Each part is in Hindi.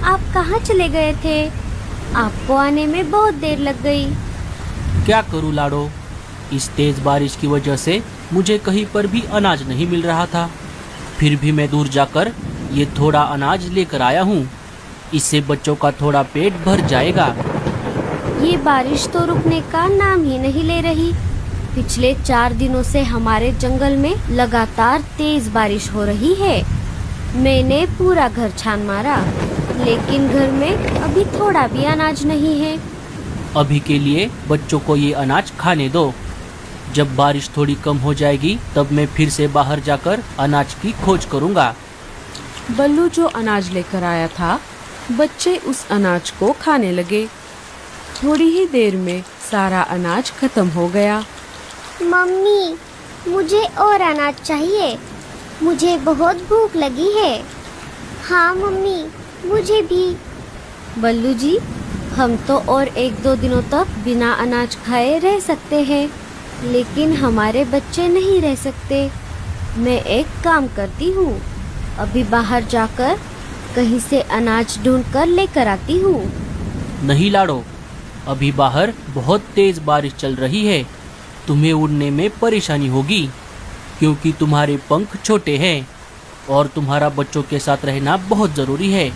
आप कहाँ चले गए थे? आपको आने में बहुत देर लग गई। क्या करूँ लाडो, इस तेज बारिश की वजह से मुझे कहीं पर भी अनाज नहीं मिल रहा था। फिर भी मैं दूर जाकर ये थोड़ा अनाज लेकर आया हूँ। इससे बच्चों का थोड़ा पेट भर जाएगा। ये बारिश तो रुकने का नाम ही नहीं ले रही। पिछले 4 दिनों से हमारे जंगल में लगातार तेज बारिश हो रही है। मैंने पूरा घर छान मारा, लेकिन घर में अभी थोड़ा भी अनाज नहीं है। अभी के लिए बच्चों को ये अनाज खाने दो। जब बारिश थोड़ी कम हो जाएगी तब मैं फिर से बाहर जाकर अनाज की खोज करूँगा। बल्लू जो अनाज लेकर आया था, बच्चे उस अनाज को खाने लगे। थोड़ी ही देर में सारा अनाज खत्म हो गया। मम्मी, मुझे और अनाज चाहिए। मुझे बहुत भूख लगी है। हाँ मम्मी, मुझे भी। बल्लू जी, हम तो और 1-2 दिनों तक बिना अनाज खाए रह सकते हैं, लेकिन हमारे बच्चे नहीं रह सकते। मैं एक काम करती हूँ, अभी बाहर जाकर कहीं से अनाज ढूंढकर लेकर आती हूँ। नहीं लाडो, अभी बाहर बहुत तेज बारिश चल रही है। तुम्हें उड़ने में परेशानी होगी, क्योंकि तुम्हारे पंख छोटे हैं और तुम्हारा बच्चों के साथ रहना बहुत ज़रूरी है।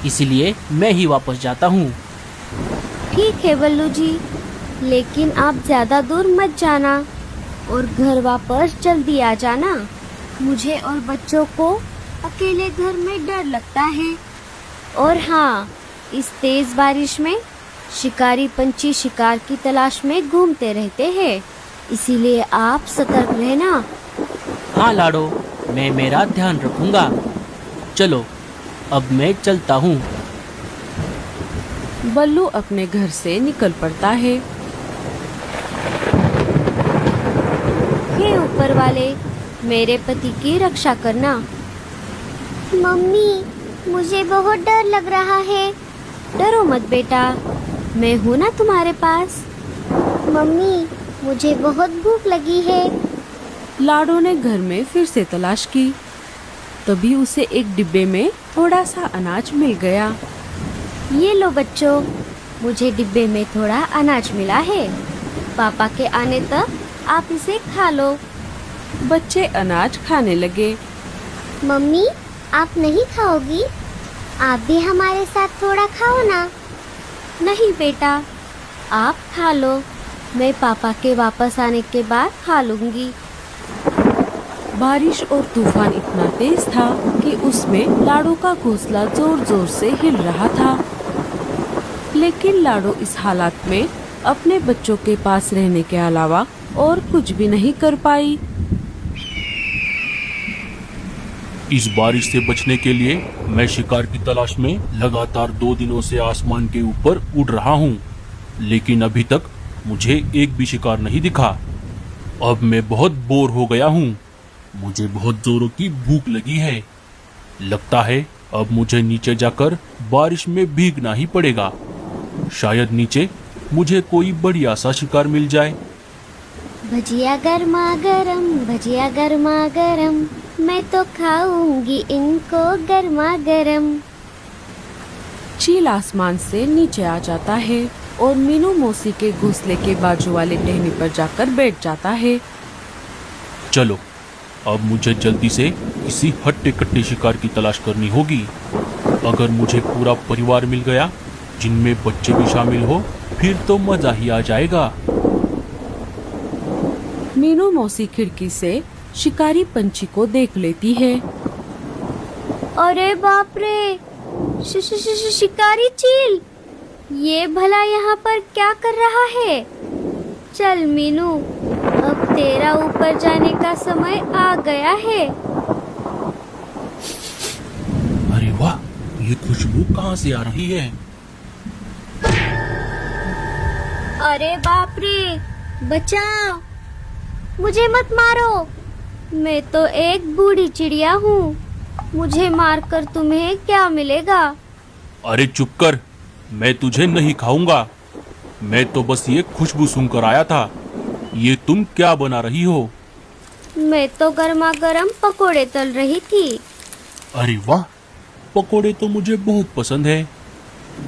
इसलिए मैं ही वापस जाता हूँ। ठीक है बल्लू जी, लेकिन आप ज़्यादा दूर मत जाना और घर वापस जल्दी आ जाना। मुझे और बच्चों को अकेले घर में डर लगता है। और हाँ, इस तेज बारिश में शिकारी पंछी शिकार की तलाश में घूमते रहते हैं, इसीलिए आप सतर्क रहना। हाँ लाडो, मैं मेरा ध्यान रखूँगा। चलो, अब मैं चलता हूँ। बल्लू अपने घर से निकल पड़ता है। हे ऊपर वाले, मेरे पति की रक्षा करना। मम्मी, मुझे बहुत डर लग रहा है। डरो मत बेटा, मैं हूँ ना तुम्हारे पास। मम्मी, मुझे बहुत भूख लगी है। लाडो ने घर में फिर से तलाश की। तभी उसे एक डिब्बे में थोड़ा सा अनाज मिल गया। ये लो बच्चों, मुझे डिब्बे में थोड़ा अनाज मिला है। पापा के आने तक आप इसे खा लो। बच्चे अनाज खाने लगे। मम्मी, आप नहीं खाओगी? आप भी हमारे साथ थोड़ा खाओ ना। नहीं बेटा, आप खा लो। मैं पापा के वापस आने के बाद खा लूंगी। बारिश और तूफान इतना तेज था कि उसमें लाडो का घोंसला जोर जोर से हिल रहा था। लेकिन लाडो इस हालात में अपने बच्चों के पास रहने के अलावा और कुछ भी नहीं कर पाई। इस बारिश से बचने के लिए मैं शिकार की तलाश में लगातार 2 दिनों से आसमान के ऊपर उड़ रहा हूँ, लेकिन अभी तक मुझे एक भी शिकार नहीं दिखा। अब मैं बहुत बोर हो गया हूँ। मुझे बहुत जोरों की भूख लगी है। लगता है अब मुझे नीचे जाकर बारिश में भीगना ही पड़ेगा। शायद नीचे मुझे कोई बढ़िया सा शिकार मिल जाए। भजिया गर्मा गरम, भजिया गर्मा गरम, मैं तो खाऊंगी इनको गर्मा गरम। चील आसमान से नीचे आ जाता है और मीनू मौसी के घोंसले के बाजू वाले टहनी पर जाकर बैठ जाता है। चलो, अब मुझे जल्दी से किसी हट्टे कट्टे शिकार की तलाश करनी होगी। अगर मुझे पूरा परिवार मिल गया, जिनमें बच्चे भी शामिल हो, फिर तो मजा ही आ जाएगा। मीनू मौसी खिड़की से शिकारी पंछी को देख लेती है। अरे बाप रे, शिकारी चील, ये भला यहाँ पर क्या कर रहा है? चल मीनू, अब तेरा ऊपर जाने का समय आ गया है। अरे वाह, ये खुशबू कहाँ से आ रही है? अरे बाप रे, बचाओ, मुझे मत मारो। मैं तो एक बूढ़ी चिड़िया हूँ, मुझे मारकर तुम्हें क्या मिलेगा? अरे चुप कर, मैं तुझे नहीं खाऊंगा। मैं तो बस ये खुशबू सूंघकर आया था। ये तुम क्या बना रही हो? मैं तो गर्मा गर्म पकोड़े तल रही थी। अरे वाह, पकोड़े तो मुझे बहुत पसंद है।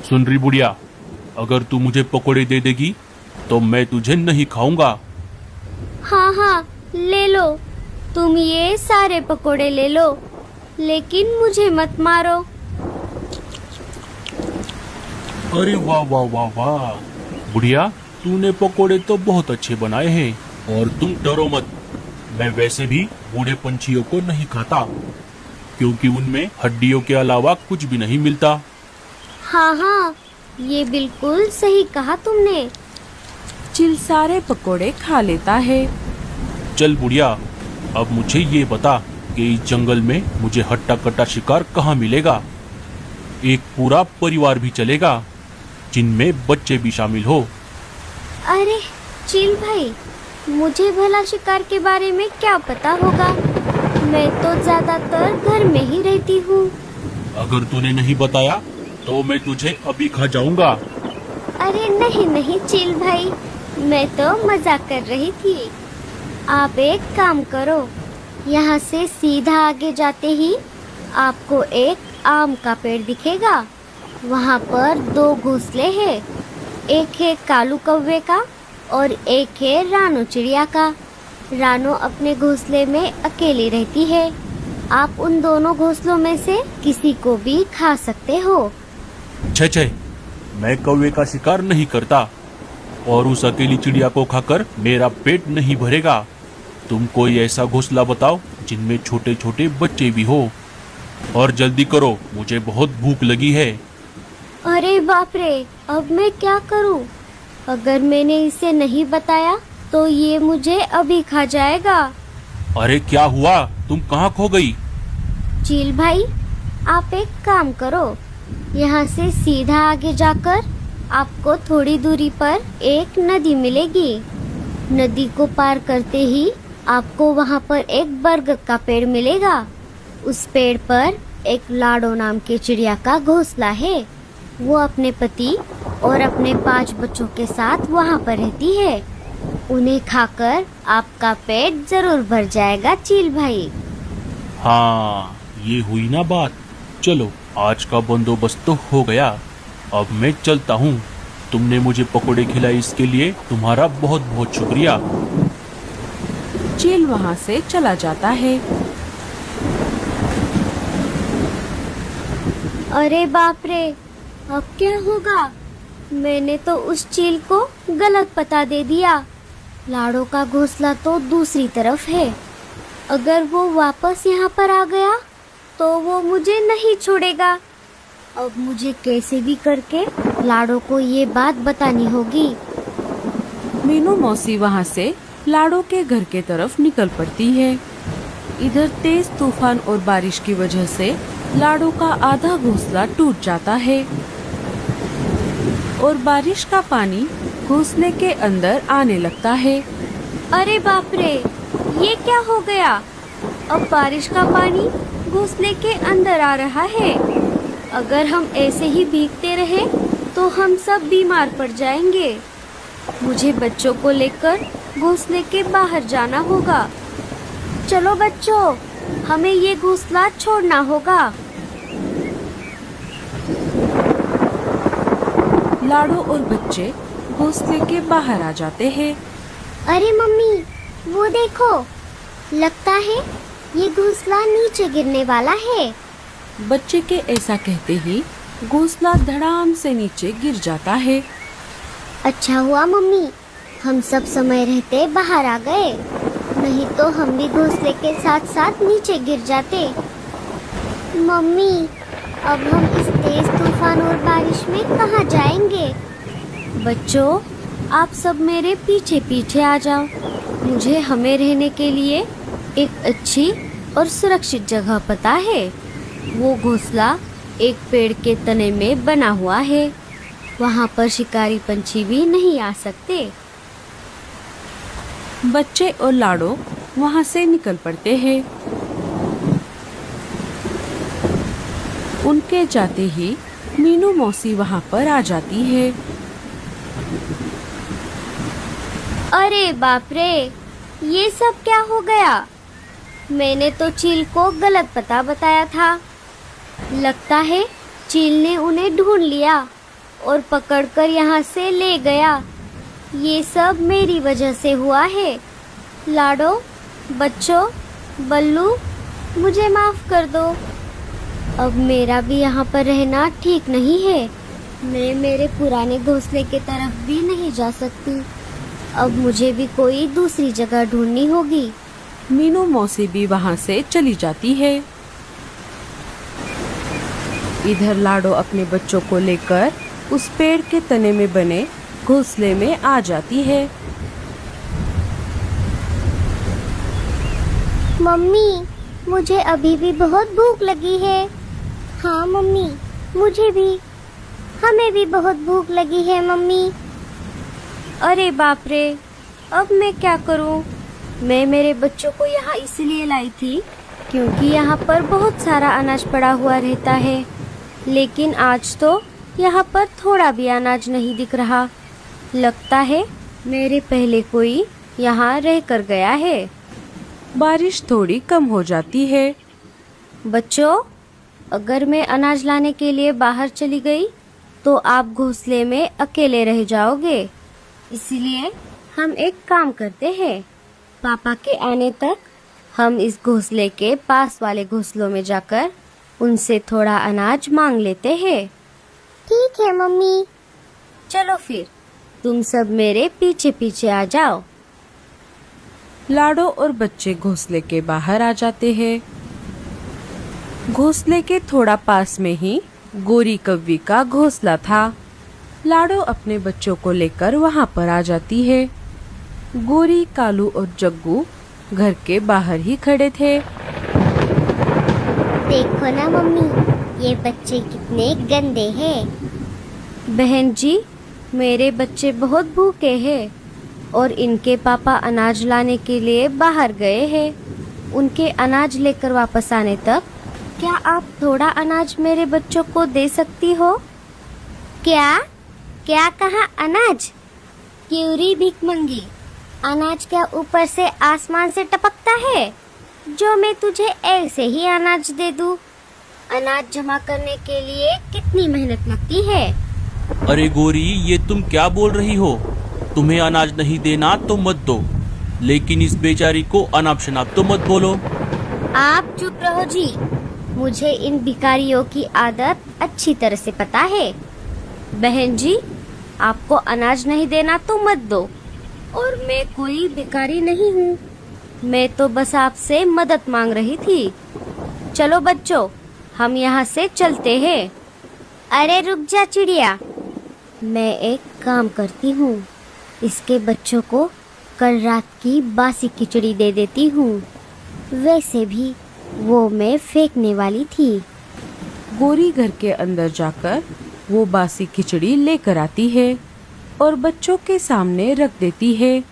सुन रही बुढ़िया, अगर तू मुझे पकोड़े दे देगी तो मैं तुझे नहीं खाऊंगा। हाँ हाँ, ले लो, तुम ये सारे पकोड़े ले लो, लेकिन मुझे मत मारो। अरे वाह वाह वाह वाह, बुढ़िया तूने पकोड़े तो बहुत अच्छे बनाए हैं। और तुम डरो मत, मैं वैसे भी बूढ़े पंछियों को नहीं खाता, क्योंकि उनमें हड्डियों के अलावा कुछ भी नहीं मिलता। हाँ हाँ, ये बिल्कुल सही कहा तुमने। चील सारे पकोड़े खा लेता है। चल बुढ़िया, अब मुझे ये बता कि इस जंगल में मुझे हट्टा कट्टा शिकार कहाँ मिलेगा। एक पूरा परिवार भी चलेगा, जिनमें बच्चे भी शामिल हो। अरे चील भाई, मुझे भला शिकार के बारे में क्या पता होगा, मैं तो ज्यादातर घर में ही रहती हूँ। अगर तूने नहीं बताया तो मैं तुझे अभी खा जाऊंगा। अरे नहीं नहीं चील भाई, मैं तो मजाक कर रही थी। आप एक काम करो, यहाँ से सीधा आगे जाते ही आपको एक आम का पेड़ दिखेगा। वहाँ पर 2 घोंसले हैं, एक है कालू कौवे का और एक है रानो चिड़िया का। रानो अपने घोंसले में अकेली रहती है। आप उन दोनों घोंसलों में से किसी को भी खा सकते हो। छे, मैं कौवे का शिकार नहीं करता और उस अकेली चिड़िया को खाकर मेरा पेट नहीं भरेगा। तुम कोई ऐसा घोंसला बताओ जिनमें छोटे छोटे बच्चे भी हो, और जल्दी करो, मुझे बहुत भूख लगी है। अरे बाप रे, अब मैं क्या करूं? अगर मैंने इसे नहीं बताया तो ये मुझे अभी खा जाएगा। अरे क्या हुआ, तुम कहाँ खो गई? चील भाई, आप एक काम करो, यहाँ से सीधा आगे जाकर आपको थोड़ी दूरी पर एक नदी मिलेगी। नदी को पार करते ही आपको वहाँ पर एक बरगद का पेड़ मिलेगा। उस पेड़ पर एक लाडो नाम की चिड़िया का घोंसला है। वो अपने पति और अपने 5 बच्चों के साथ वहाँ पर रहती है। उन्हें खाकर आपका पेट जरूर भर जाएगा चील भाई। हाँ, ये हुई ना बात। चलो, आज का बंदोबस्त तो हो गया। अब मैं चलता हूँ। तुमने मुझे पकोड़े खिलाए, इसके लिए तुम्हारा बहुत बहुत शुक्रिया। चील वहाँ से चला जाता है। अरे बाप रे, अब क्या होगा? मैंने तो उस चील को गलत पता दे दिया। लाडो का घोंसला तो दूसरी तरफ है। अगर वो वापस यहाँ पर आ गया तो वो मुझे नहीं छोड़ेगा। अब मुझे कैसे भी करके लाडो को ये बात बतानी होगी। मीनू मौसी वहाँ से लाडो के घर के तरफ निकल पड़ती है। इधर तेज तूफान और बारिश की वजह से लाडो का आधा घोंसला टूट जाता है और बारिश का पानी घोंसले के अंदर आने लगता है। अरे बाप रे, ये क्या हो गया? अब बारिश का पानी घोंसले के अंदर आ रहा है। अगर हम ऐसे ही भीगते रहे तो हम सब बीमार पड़ जाएंगे। मुझे बच्चों को लेकर घोंसले के बाहर जाना होगा। चलो बच्चों, हमें ये घोंसला छोड़ना होगा। लाडो और बच्चे घोंसले के बाहर आ जाते हैं। अरे मम्मी, वो देखो, लगता है ये घोंसला नीचे गिरने वाला है। बच्चे के ऐसा कहते ही घोंसला धड़ाम से नीचे गिर जाता है। अच्छा हुआ मम्मी, हम सब समय रहते बाहर आ गए, नहीं तो हम भी घोंसले के साथ साथ नीचे गिर जाते। मम्मी, अब हम इस तेज तूफान और बारिश में कहाँ जाएंगे? बच्चों, आप सब मेरे पीछे पीछे आ जाओ। मुझे हमें रहने के लिए एक अच्छी और सुरक्षित जगह पता है। वो घोंसला एक पेड़ के तने में बना हुआ है। वहाँ पर शिकारी पंछी भी नहीं आ सकते। बच्चे और लाडो वहाँ से निकल पड़ते हैं। उनके जाते ही मीनू मौसी वहाँ पर आ जाती है। अरे बाप रे, ये सब क्या हो गया? मैंने तो चील को गलत पता बताया था। लगता है चील ने उन्हें ढूंढ लिया और पकड़कर यहाँ से ले गया। ये सब मेरी वजह से हुआ है। लाडो, बच्चों, बल्लू, मुझे माफ कर दो। अब मेरा भी यहाँ पर रहना ठीक नहीं है। मैं मेरे पुराने घोंसले के तरफ भी नहीं जा सकती। अब मुझे भी कोई दूसरी जगह ढूंढनी होगी। मीनू मौसी भी वहाँ से चली जाती है। इधर लाडो अपने बच्चों को लेकर उस पेड़ के तने में बने घोंसले में आ जाती है। मम्मी, मुझे अभी भी बहुत भूख लगी है। हाँ मम्मी, मुझे भी। हमें भी बहुत भूख लगी है मम्मी। अरे बाप रे, अब मैं क्या करूं? मैं मेरे बच्चों को यहाँ इसलिए लाई थी क्योंकि यहाँ पर बहुत सारा अनाज पड़ा हुआ रहता है, लेकिन आज तो यहाँ पर थोड़ा भी अनाज नहीं दिख रहा। लगता है मेरे पहले कोई यहाँ रह कर गया है। बारिश थोड़ी कम हो जाती है। बच्चों, अगर मैं अनाज लाने के लिए बाहर चली गई तो आप घोंसले में अकेले रह जाओगे। इसलिए हम एक काम करते हैं, पापा के आने तक हम इस घोंसले के पास वाले घोंसलों में जाकर उनसे थोड़ा अनाज मांग लेते हैं। ठीक है मम्मी। चलो फिर, तुम सब मेरे पीछे पीछे आ जाओ। लाडो और बच्चे घोंसले के बाहर आ जाते हैं। घोंसले के थोड़ा पास में ही गोरी कव्वी का घोंसला था। लाडो अपने बच्चों को लेकर वहाँ पर आ जाती है। गोरी, कालू और जग्गू घर के बाहर ही खड़े थे। देखो ना मम्मी, ये बच्चे कितने गंदे हैं। बहन जी, मेरे बच्चे बहुत भूखे हैं और इनके पापा अनाज लाने के लिए बाहर गए हैं। उनके अनाज लेकर वापस आने तक क्या आप थोड़ा अनाज मेरे बच्चों को दे सकती हो? क्या क्या कहा? अनाज? क्यूरी भिखमंगी, अनाज क्या ऊपर से आसमान से टपकता है जो मैं तुझे ऐसे ही अनाज दे दूं? अनाज जमा करने के लिए कितनी मेहनत लगती है। अरे गोरी, ये तुम क्या बोल रही हो? तुम्हें अनाज नहीं देना तो मत दो, लेकिन इस बेचारी को अनाप शनाप तो मत बोलो। आप चुप रहो जी। मुझे इन भिखारियों की आदत अच्छी तरह से पता है। बहन जी, आपको अनाज नहीं देना तो मत दो, और मैं कोई भिखारी नहीं हूँ। मैं तो बस आपसे मदद मांग रही थी। चलो बच्चों, हम यहाँ से चलते हैं। अरे रुक जा चिड़िया, मैं एक काम करती हूँ, इसके बच्चों को कल रात की बासी खिचड़ी दे देती हूँ। वैसे भी वो मैं फेंकने वाली थी। गोरी घर के अंदर जाकर वो बासी खिचड़ी लेकर आती है और बच्चों के सामने रख देती है।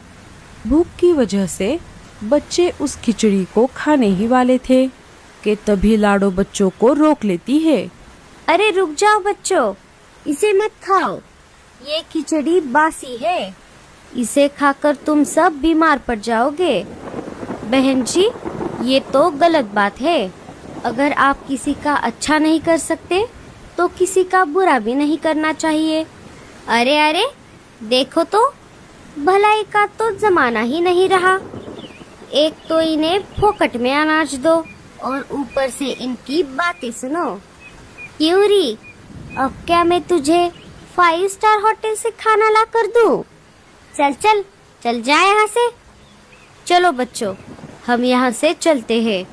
भूख की वजह से बच्चे उस खिचड़ी को खाने ही वाले थे कि तभी लाडो बच्चों को रोक लेती है। अरे रुक जाओ बच्चों, इसे मत खाओ। ये खिचड़ी बासी है, इसे खाकर तुम सब बीमार पड़ जाओगे। बहन जी, ये तो गलत बात है। अगर आप किसी का अच्छा नहीं कर सकते तो किसी का बुरा भी नहीं करना चाहिए। अरे अरे देखो तो, भलाई का तो जमाना ही नहीं रहा। एक तो इन्हें फोकट में अनाज दो और ऊपर से इनकी बातें सुनो। क्यूरी, अब क्या मैं तुझे 5 स्टार होटल से खाना ला कर दूं? चल चल चल जा यहाँ से। चलो बच्चों, हम यहाँ से चलते हैं।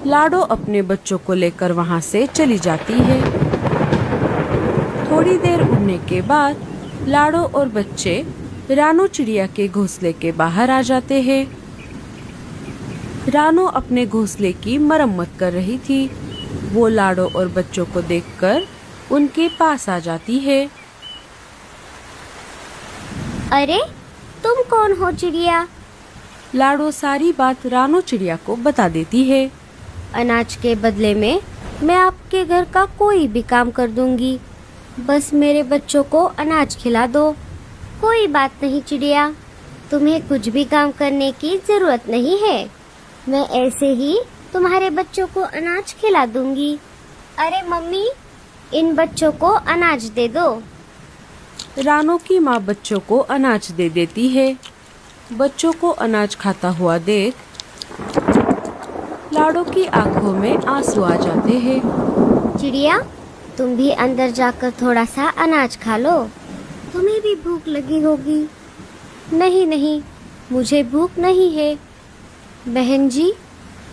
लाडो अपने बच्चों को लेकर वहाँ से चली जाती है। थोड़ी देर उड़ने के बाद लाडो और बच्चे रानो चिड़िया के घोंसले के बाहर आ जाते हैं। रानो अपने घोंसले की मरम्मत कर रही थी। वो लाडो और बच्चों को देखकर उनके पास आ जाती है। अरे तुम कौन हो चिड़िया? लाडो सारी बात रानो चिड़िया को बता देती है। अनाज के बदले में मैं आपके घर का कोई भी काम कर दूंगी, बस मेरे बच्चों को अनाज खिला दो। कोई बात नहीं चिड़िया, तुम्हें कुछ भी काम करने की जरूरत नहीं है। मैं ऐसे ही तुम्हारे बच्चों को अनाज खिला दूंगी। अरे मम्मी, इन बच्चों को अनाज दे दो। रानो की माँ बच्चों को अनाज दे देती है। बच्चों को अनाज खाता हुआ देख लाडो की आंखों में आंसू आ जाते हैं। चिड़िया, तुम भी अंदर जाकर थोड़ा सा अनाज खा लो, तुम्हें भी भूख लगी होगी। नहीं नहीं, मुझे भूख नहीं है। बहन जी,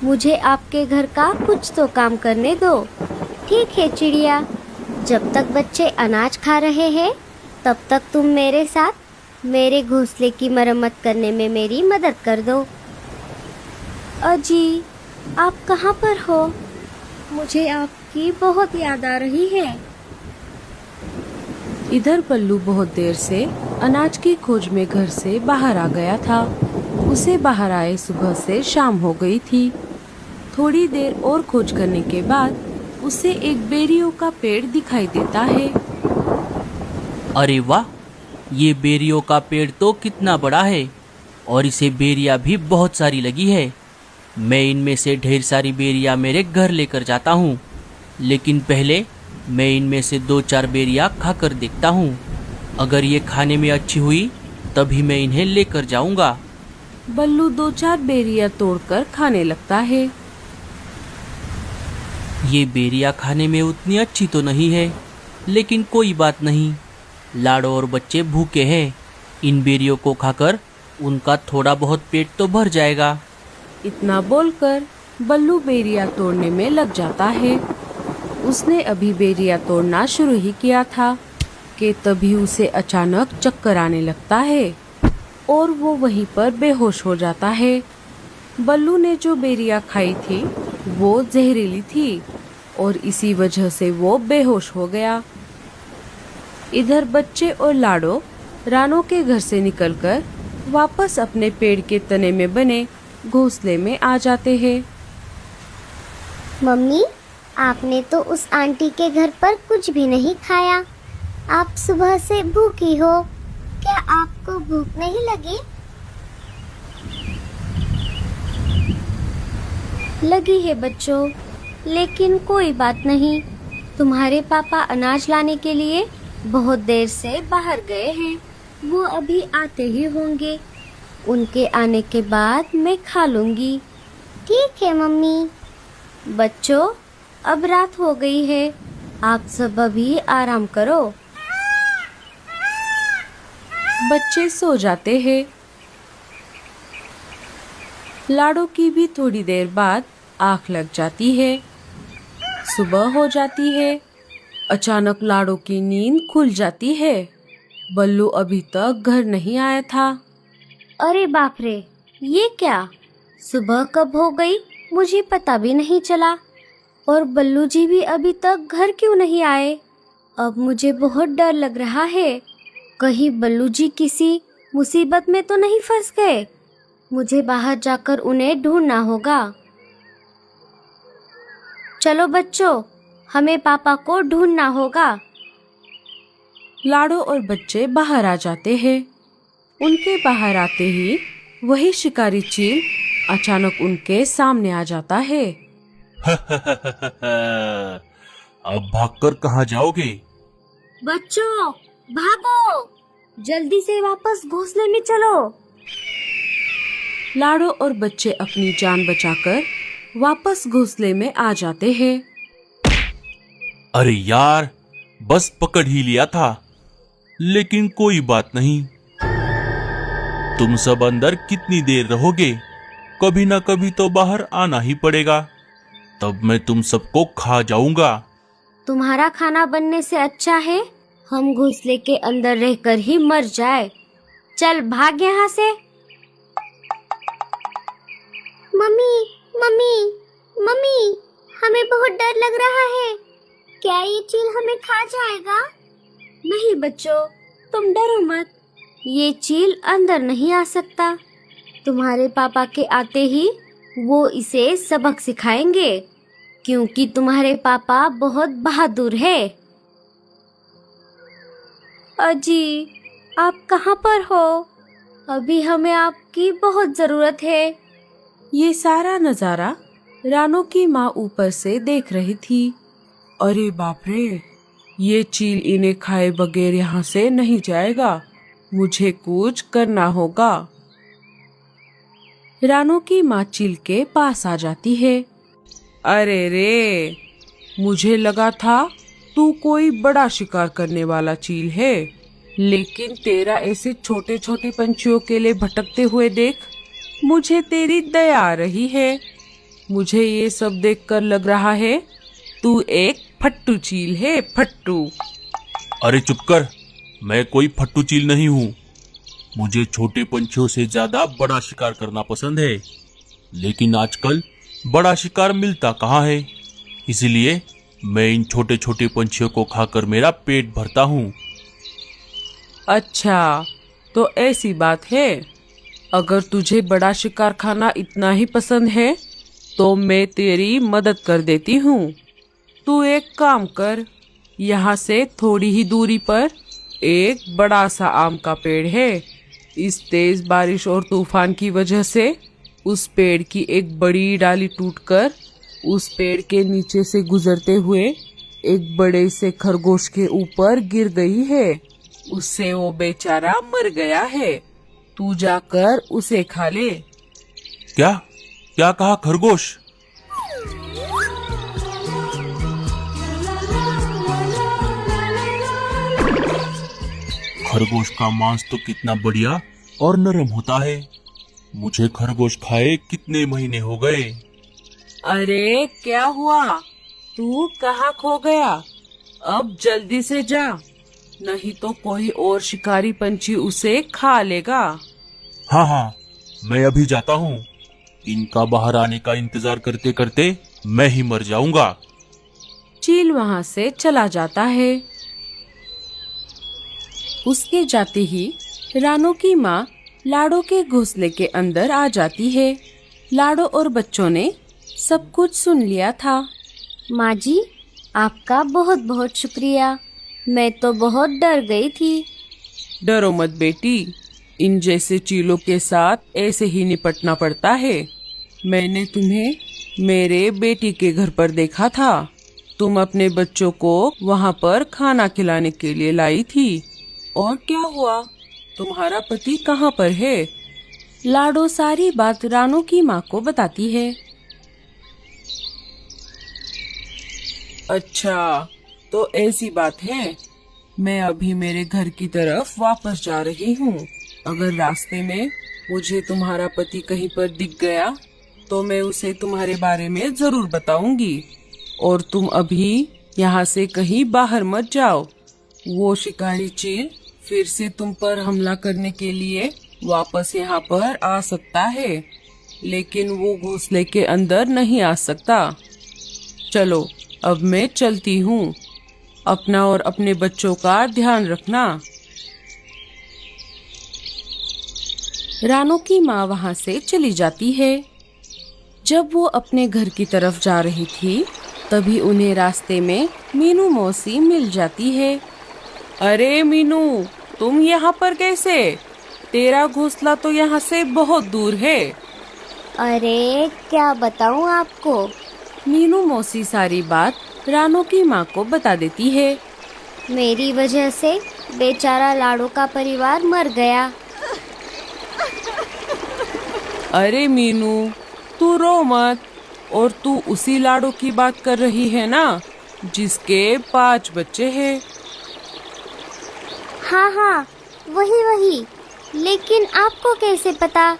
मुझे आपके घर का कुछ तो काम करने दो। ठीक है चिड़िया, जब तक बच्चे अनाज खा रहे हैं तब तक तुम मेरे साथ मेरे घोंसले की मरम्मत करने में मेरी मदद कर दो। अजी, आप कहाँ पर हो? मुझे आपकी बहुत याद आ रही है। इधर पल्लू बहुत देर से अनाज की खोज में घर से बाहर आ गया था। उसे बाहर आए सुबह से शाम हो गई थी। थोड़ी देर और खोज करने के बाद उसे एक बेरियों का पेड़ दिखाई देता है। अरे वाह, ये बेरियों का पेड़ तो कितना बड़ा है और इसे बेरियां भी बहुत सारी लगी है। मैं इनमें से ढेर सारी बेरियां मेरे घर लेकर जाता हूँ, लेकिन पहले मैं इनमें से 2-4 बेरियां खाकर देखता हूँ। अगर ये खाने में अच्छी हुई तभी मैं इन्हें लेकर जाऊंगा। बल्लू 2-4 बेरियां तोड़कर खाने लगता है। ये बेरियां खाने में उतनी अच्छी तो नहीं है, लेकिन कोई बात नहीं, लाडो और बच्चे भूखे हैं। इन बेरियों को खाकर उनका थोड़ा बहुत पेट तो भर जाएगा। इतना बोलकर बल्लू बेरियां तोड़ने में लग जाता है। उसने अभी बेरियां तोड़ना शुरू ही किया था कि तभी उसे अचानक चक्कर आने लगता है और वो वहीं पर बेहोश हो जाता है। बल्लू ने जो बेरियां खाई थी वो जहरीली थी और इसी वजह से वो बेहोश हो गया। इधर बच्चे और लाडो रानो के घर से निकलकर वापस अपने पेड़ के तने में बने घोंसले में आ जाते हैं। मम्मी, आपने तो उस आंटी के घर पर कुछ भी नहीं खाया। आप सुबह से भूखी हो, क्या आपको भूख नहीं लगी? लगी है बच्चों, लेकिन कोई बात नहीं। तुम्हारे पापा अनाज लाने के लिए बहुत देर से बाहर गए हैं। वो अभी आते ही होंगे। उनके आने के बाद मैं खा लूंगी। ठीक है मम्मी। बच्चों, अब रात हो गई है, आप सब अभी आराम करो। बच्चे सो जाते हैं। लाडो की भी थोड़ी देर बाद आँख लग जाती है। सुबह हो जाती है। अचानक लाडो की नींद खुल जाती है। बल्लू अभी तक घर नहीं आया था। अरे बाप रे, ये क्या? सुबह कब हो गई मुझे पता भी नहीं चला। और बल्लू जी भी अभी तक घर क्यों नहीं आए? अब मुझे बहुत डर लग रहा है। कहीं बल्लू जी किसी मुसीबत में तो नहीं फंस गए। मुझे बाहर जाकर उन्हें ढूंढना होगा। चलो बच्चों, हमें पापा को ढूंढना होगा। लाडो और बच्चे बाहर आ जाते हैं। उनके बाहर आते ही वही शिकारी चील अचानक उनके सामने आ जाता है। अब भागकर कहाँ जाओगे? बच्चों, भागो, जल्दी से वापस घोंसले में चलो। लाडो और बच्चे अपनी जान बचाकर वापस घोंसले में आ जाते हैं। अरे यार, बस पकड़ ही लिया था, लेकिन कोई बात नहीं। तुम सब अंदर कितनी देर रहोगे? कभी ना कभी तो बाहर आना ही पड़ेगा। तब मैं तुम सबको खा जाऊंगा। तुम्हारा खाना बनने से अच्छा है हम घोंसले के अंदर रहकर ही मर जाए। चल भाग यहाँ से। मम्मी, मम्मी, मम्मी, हमें बहुत डर लग रहा है। क्या ये चील हमें खा जाएगा? नहीं बच्चों, तुम डरो मत। ये चील अंदर नहीं आ सकता। तुम्हारे पापा के आते ही वो इसे सबक सिखाएंगे, क्योंकि तुम्हारे पापा बहुत बहादुर है। अजी, आप कहाँ पर हो? अभी हमें आपकी बहुत जरूरत है। ये सारा नजारा रानो की माँ ऊपर से देख रही थी। अरे बाप रे, ये चील इन्हें खाए बगैर यहाँ से नहीं जाएगा। मुझे कुछ करना होगा। रानू की माँ चील के पास आ जाती है। अरे रे, मुझे लगा था तू कोई बड़ा शिकार करने वाला चील है, लेकिन तेरा ऐसे छोटे छोटे पंछियों के लिए भटकते हुए देख मुझे तेरी दया आ रही है। मुझे ये सब देखकर लग रहा है तू एक फट्टू चील है, फट्टू। अरे चुप कर, मैं कोई फट्टू चील नहीं हूँ। मुझे छोटे पंछियों से ज्यादा बड़ा शिकार करना पसंद है, लेकिन आजकल बड़ा शिकार मिलता कहाँ है, इसलिए मैं इन छोटे छोटे पंछियों को खाकर मेरा पेट भरता हूँ। अच्छा, तो ऐसी बात है। अगर तुझे बड़ा शिकार खाना इतना ही पसंद है तो मैं तेरी मदद कर देती हूँ। तू एक काम कर, यहाँ से थोड़ी ही दूरी पर एक बड़ा सा आम का पेड़ है। इस तेज बारिश और तूफान की वजह से उस पेड़ की एक बड़ी डाली टूटकर उस पेड़ के नीचे से गुजरते हुए एक बड़े से खरगोश के ऊपर गिर गई है। उससे वो बेचारा मर गया है। तू जाकर उसे खा ले। क्या क्या कहा खरगोश? खरगोश का मांस तो कितना बढ़िया और नरम होता है। मुझे खरगोश खाए कितने महीने हो गए। अरे क्या हुआ? तू कहाँ खो गया? अब जल्दी से जा, नहीं तो कोई और शिकारी पंछी उसे खा लेगा। हाँ हाँ, मैं अभी जाता हूँ। इनका बाहर आने का इंतजार करते करते मैं ही मर जाऊंगा। चील वहाँ से चला जाता है। उसके जाते ही रानू की माँ लाडो के घोंसले के अंदर आ जाती है। लाडो और बच्चों ने सब कुछ सुन लिया था। माँ जी, आपका बहुत बहुत शुक्रिया। मैं तो बहुत डर गई थी। डरो मत बेटी, इन जैसे चीलों के साथ ऐसे ही निपटना पड़ता है। मैंने तुम्हें मेरे बेटी के घर पर देखा था। तुम अपने बच्चों को वहाँ पर खाना खिलाने के लिए लाई थी। और क्या हुआ? तुम्हारा पति कहाँ पर है? लाडो सारी बात रानू की माँ को बताती है। अच्छा, तो ऐसी बात है। मैं अभी मेरे घर की तरफ वापस जा रही हूँ। अगर रास्ते में मुझे तुम्हारा पति कहीं पर दिख गया तो मैं उसे तुम्हारे बारे में जरूर बताऊंगी। और तुम अभी यहाँ से कहीं बाहर मत जाओ। वो शिकारी चील फिर से तुम पर हमला करने के लिए वापस यहाँ पर आ सकता है, लेकिन वो घोंसले के अंदर नहीं आ सकता। चलो, अब मैं चलती हूँ। अपना और अपने बच्चों का ध्यान रखना। रानू की माँ वहाँ से चली जाती है। जब वो अपने घर की तरफ जा रही थी तभी उन्हें रास्ते में मीनू मौसी मिल जाती है। अरे मीनू, तुम यहाँ पर कैसे? तेरा घोंसला तो यहाँ से बहुत दूर है। अरे क्या बताऊँ आपको। मीनू मौसी सारी बात रानू की माँ को बता देती है। मेरी वजह से बेचारा लाडो का परिवार मर गया। अरे मीनू, तू रो मत। और तू उसी लाडो की बात कर रही है ना, जिसके 5 बच्चे हैं? हाँ हाँ, वही। लेकिन आपको कैसे पता?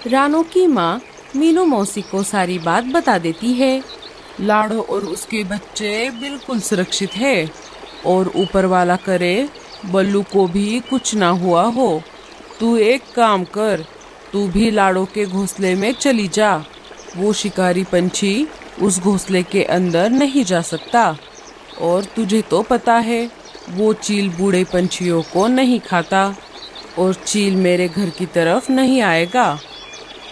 रानू की माँ मीनू मौसी को सारी बात बता देती है। लाडो और उसके बच्चे बिल्कुल सुरक्षित है और ऊपर वाला करे बल्लू को भी कुछ ना हुआ हो। तू एक काम कर, तू भी लाडो के घोंसले में चली जा। वो शिकारी पंछी उस घोंसले के अंदर नहीं जा सकता। और तुझे तो पता है वो चील बूढ़े पंछियों को नहीं खाता और चील मेरे घर की तरफ नहीं आएगा।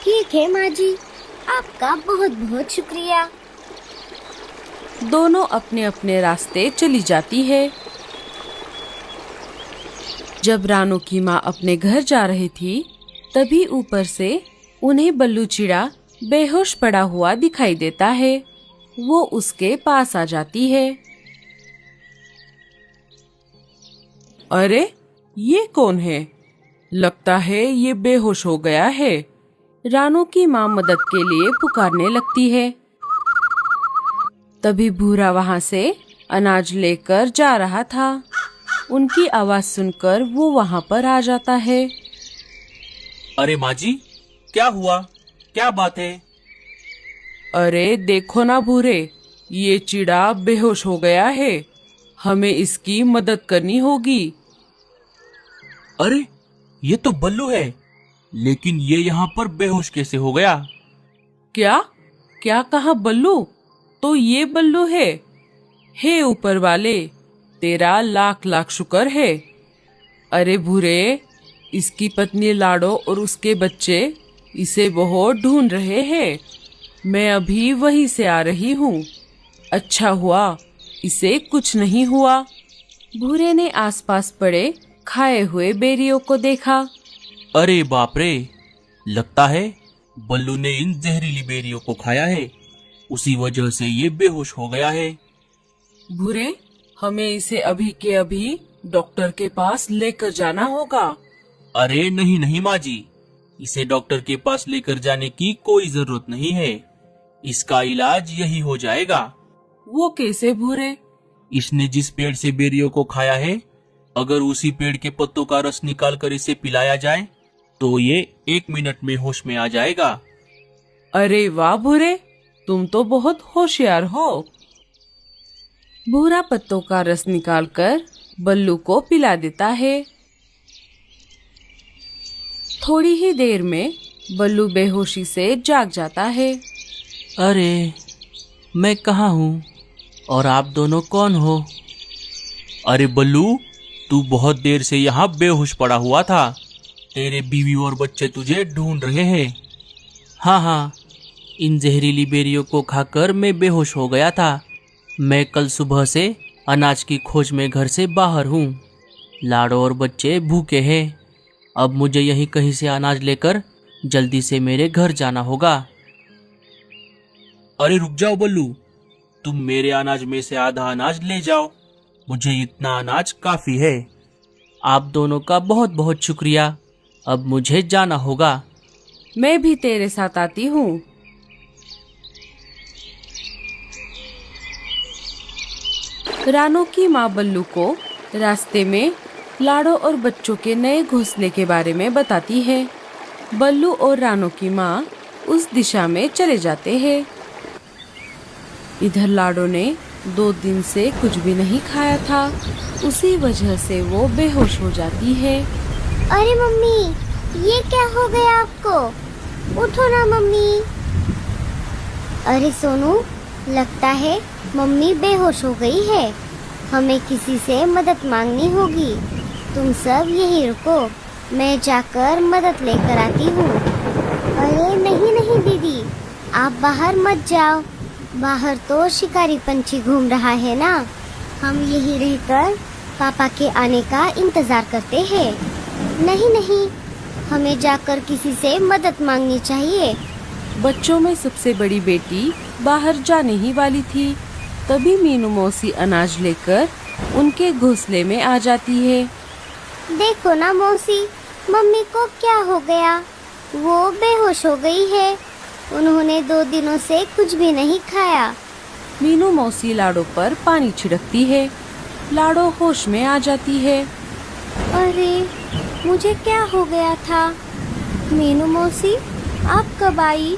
ठीक है माँ जी, आपका बहुत बहुत शुक्रिया। दोनों अपने अपने रास्ते चली जाती है। जब रानू की माँ अपने घर जा रही थी तभी ऊपर से उन्हें बल्लू चिड़ा बेहोश पड़ा हुआ दिखाई देता है। वो उसके पास आ जाती है। अरे ये कौन है? लगता है ये बेहोश हो गया है। रानू की माँ मदद के लिए पुकारने लगती है। तभी भूरा वहाँ से अनाज लेकर जा रहा था। उनकी आवाज सुनकर वो वहाँ पर आ जाता है। अरे माँ जी, क्या हुआ? क्या बात है? अरे देखो ना भूरे, ये चिड़ा बेहोश हो गया है। हमें इसकी मदद करनी होगी। अरे ये तो बल्लू है, लेकिन ये यहाँ पर बेहोश कैसे हो गया? क्या क्या कहा बल्लू? तो ये बल्लू है? हे ऊपर वाले, तेरा लाख लाख शुक्र है। अरे भूरे, इसकी पत्नी लाडो और उसके बच्चे इसे बहुत ढूंढ रहे हैं। मैं अभी वहीं से आ रही हूँ। अच्छा हुआ इसे कुछ नहीं हुआ। भूरे ने आसपास पड़े खाए हुए बेरियों को देखा। अरे बाप रे, लगता है बल्लू ने इन जहरीली बेरियों को खाया है, उसी वजह से ये बेहोश हो गया है। भूरे, हमें इसे अभी के अभी डॉक्टर के पास लेकर जाना होगा। अरे नहीं नहीं माँ जी, इसे डॉक्टर के पास लेकर जाने की कोई जरूरत नहीं है। इसका इलाज यही हो जाएगा। वो कैसे भूरे? इसने जिस पेड़ से बेरियों को खाया है, अगर उसी पेड़ के पत्तों का रस निकाल कर इसे पिलाया जाए तो ये 1 मिनट में होश में आ जाएगा। अरे वाह भूरे, तुम तो बहुत होशियार हो। भूरा पत्तों का रस निकालकर बल्लू को पिला देता है। थोड़ी ही देर में बल्लू बेहोशी से जाग जाता है। अरे मैं कहाँ हूँ और आप दोनों कौन हो? अरे बल्लू, तू बहुत देर से यहाँ बेहोश पड़ा हुआ था। तेरे बीवी और बच्चे तुझे ढूंढ रहे हैं। हाँ, इन जहरीली बेरियों को खाकर मैं बेहोश हो गया था। मैं कल सुबह से अनाज की खोज में घर से बाहर हूँ। लाडो और बच्चे भूखे हैं। अब मुझे यहीं कहीं से अनाज लेकर जल्दी से मेरे घर जाना होगा। अरे रुक जाओ बल्लू, तुम मेरे अनाज में से आधा अनाज ले जाओ। मुझे इतना अनाज काफी है। आप दोनों का बहुत बहुत शुक्रिया। अब मुझे जाना होगा। मैं भी तेरे साथ आती हूँ। रानू की माँ बल्लू को रास्ते में लाडो और बच्चों के नए घोंसले के बारे में बताती है। बल्लू और रानू की माँ उस दिशा में चले जाते हैं। इधर लाडो ने 2 दिन से कुछ भी नहीं खाया था, उसी वजह से वो बेहोश हो जाती है। अरे मम्मी, ये क्या हो गया आपको? उठो ना मम्मी। अरे सोनू, लगता है मम्मी बेहोश हो गई है। हमें किसी से मदद मांगनी होगी। तुम सब यहीं रुको, मैं जाकर मदद लेकर आती हूँ। अरे नहीं नहीं दीदी, आप बाहर मत जाओ। बाहर तो शिकारी पंछी घूम रहा है ना। हम यहीं रहकर पापा के आने का इंतजार करते हैं। नहीं नहीं, हमें जाकर किसी से मदद मांगनी चाहिए। बच्चों में सबसे बड़ी बेटी बाहर जाने ही वाली थी। तभी मीनू मौसी अनाज लेकर उनके घोंसले में आ जाती है। देखो ना मौसी, मम्मी को क्या हो गया? वो बेहोश हो गई है। उन्होंने 2 दिनों से कुछ भी नहीं खाया। मीनू मौसी लाडो पर पानी छिड़कती है। लाडो होश में आ जाती है। अरे मुझे क्या हो गया था? मीनू मौसी, आप कब आई?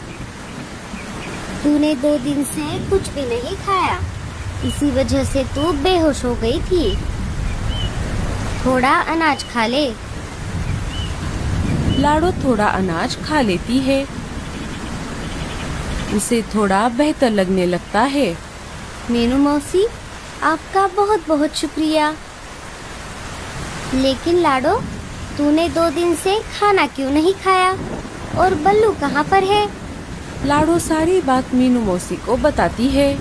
तूने 2 दिन से कुछ भी नहीं खाया, इसी वजह से तू बेहोश हो गई थी। थोड़ा अनाज खा ले। लाडो थोड़ा अनाज खा लेती है। उसे थोड़ा बेहतर लगने लगता है। मीनू मौसी, आपका बहुत बहुत शुक्रिया। लेकिन लाडो, तूने 2 दिन से खाना क्यों नहीं खाया? और बल्लू कहाँ पर है? लाडो सारी बात मीनू मौसी को बताती है।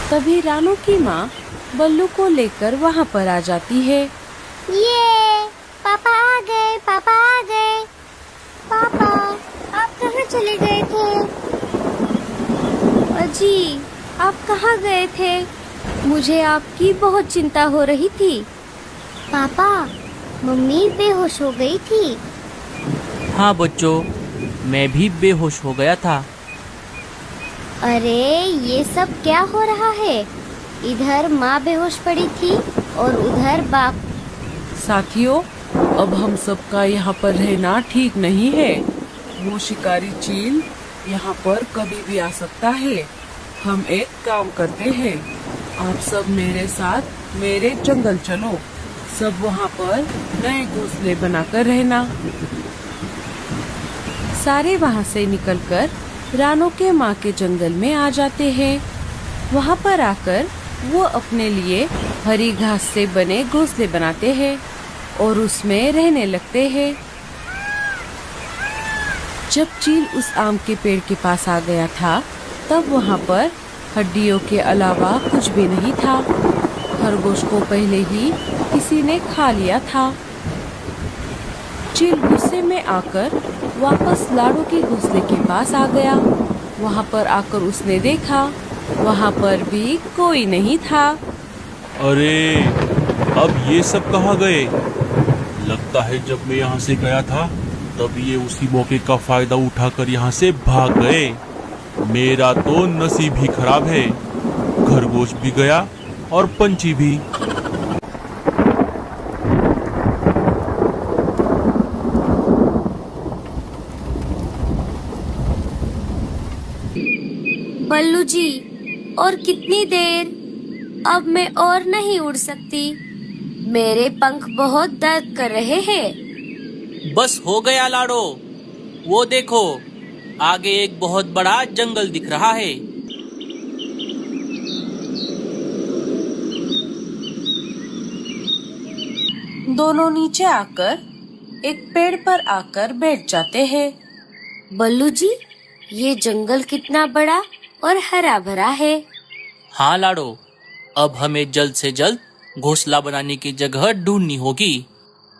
तभी रानू की माँ बल्लू को लेकर वहाँ पर आ जाती है। ये पापा आ गए, पापा आ गए, पापा। चले गए थे? अजी, आप कहाँ गए थे? मुझे आपकी बहुत चिंता हो रही थी। पापा, मम्मी बेहोश हो गई थी। हाँ बच्चों, मैं भी बेहोश हो गया था। अरे ये सब क्या हो रहा है? इधर माँ बेहोश पड़ी थी और उधर बाप। साथियों, अब हम सबका यहाँ पर रहना ठीक नहीं है। वो शिकारी चील यहाँ पर कभी भी आ सकता है। हम एक काम करते हैं, आप सब मेरे साथ मेरे जंगल चलो। सब वहाँ पर नए घोंसले बनाकर रहना। सारे वहाँ से निकलकर रानो के माँ के जंगल में आ जाते हैं। वहाँ पर आकर वो अपने लिए हरी घास से बने घोंसले बनाते हैं और उसमें रहने लगते हैं। जब चील उस आम के पेड़ के पास आ गया था, तब वहाँ पर हड्डियों के अलावा कुछ भी नहीं था। खरगोश को पहले ही किसी ने खा लिया था। चील गुस्से में आकर वापस लाडो के घोंसले के पास आ गया। वहाँ पर आकर उसने देखा, वहाँ पर भी कोई नहीं था। अरे, अब ये सब कहाँ गए? लगता है जब मैं यहाँ से गया था तब ये उसी मौके का फायदा उठाकर यहाँ से भाग गए। मेरा तो नसीब ही खराब है। खरगोश भी गया और पंछी भी। बल्लू जी, और कितनी देर? अब मैं और नहीं उड़ सकती। मेरे पंख बहुत दर्द कर रहे हैं। बस हो गया लाडो। वो देखो, आगे एक बहुत बड़ा जंगल दिख रहा है। दोनों नीचे आकर एक पेड़ पर आकर बैठ जाते हैं। बल्लू जी, ये जंगल कितना बड़ा और हरा भरा है। हाँ लाडो, अब हमें जल्द से जल्द घोंसला बनाने की जगह ढूंढनी होगी।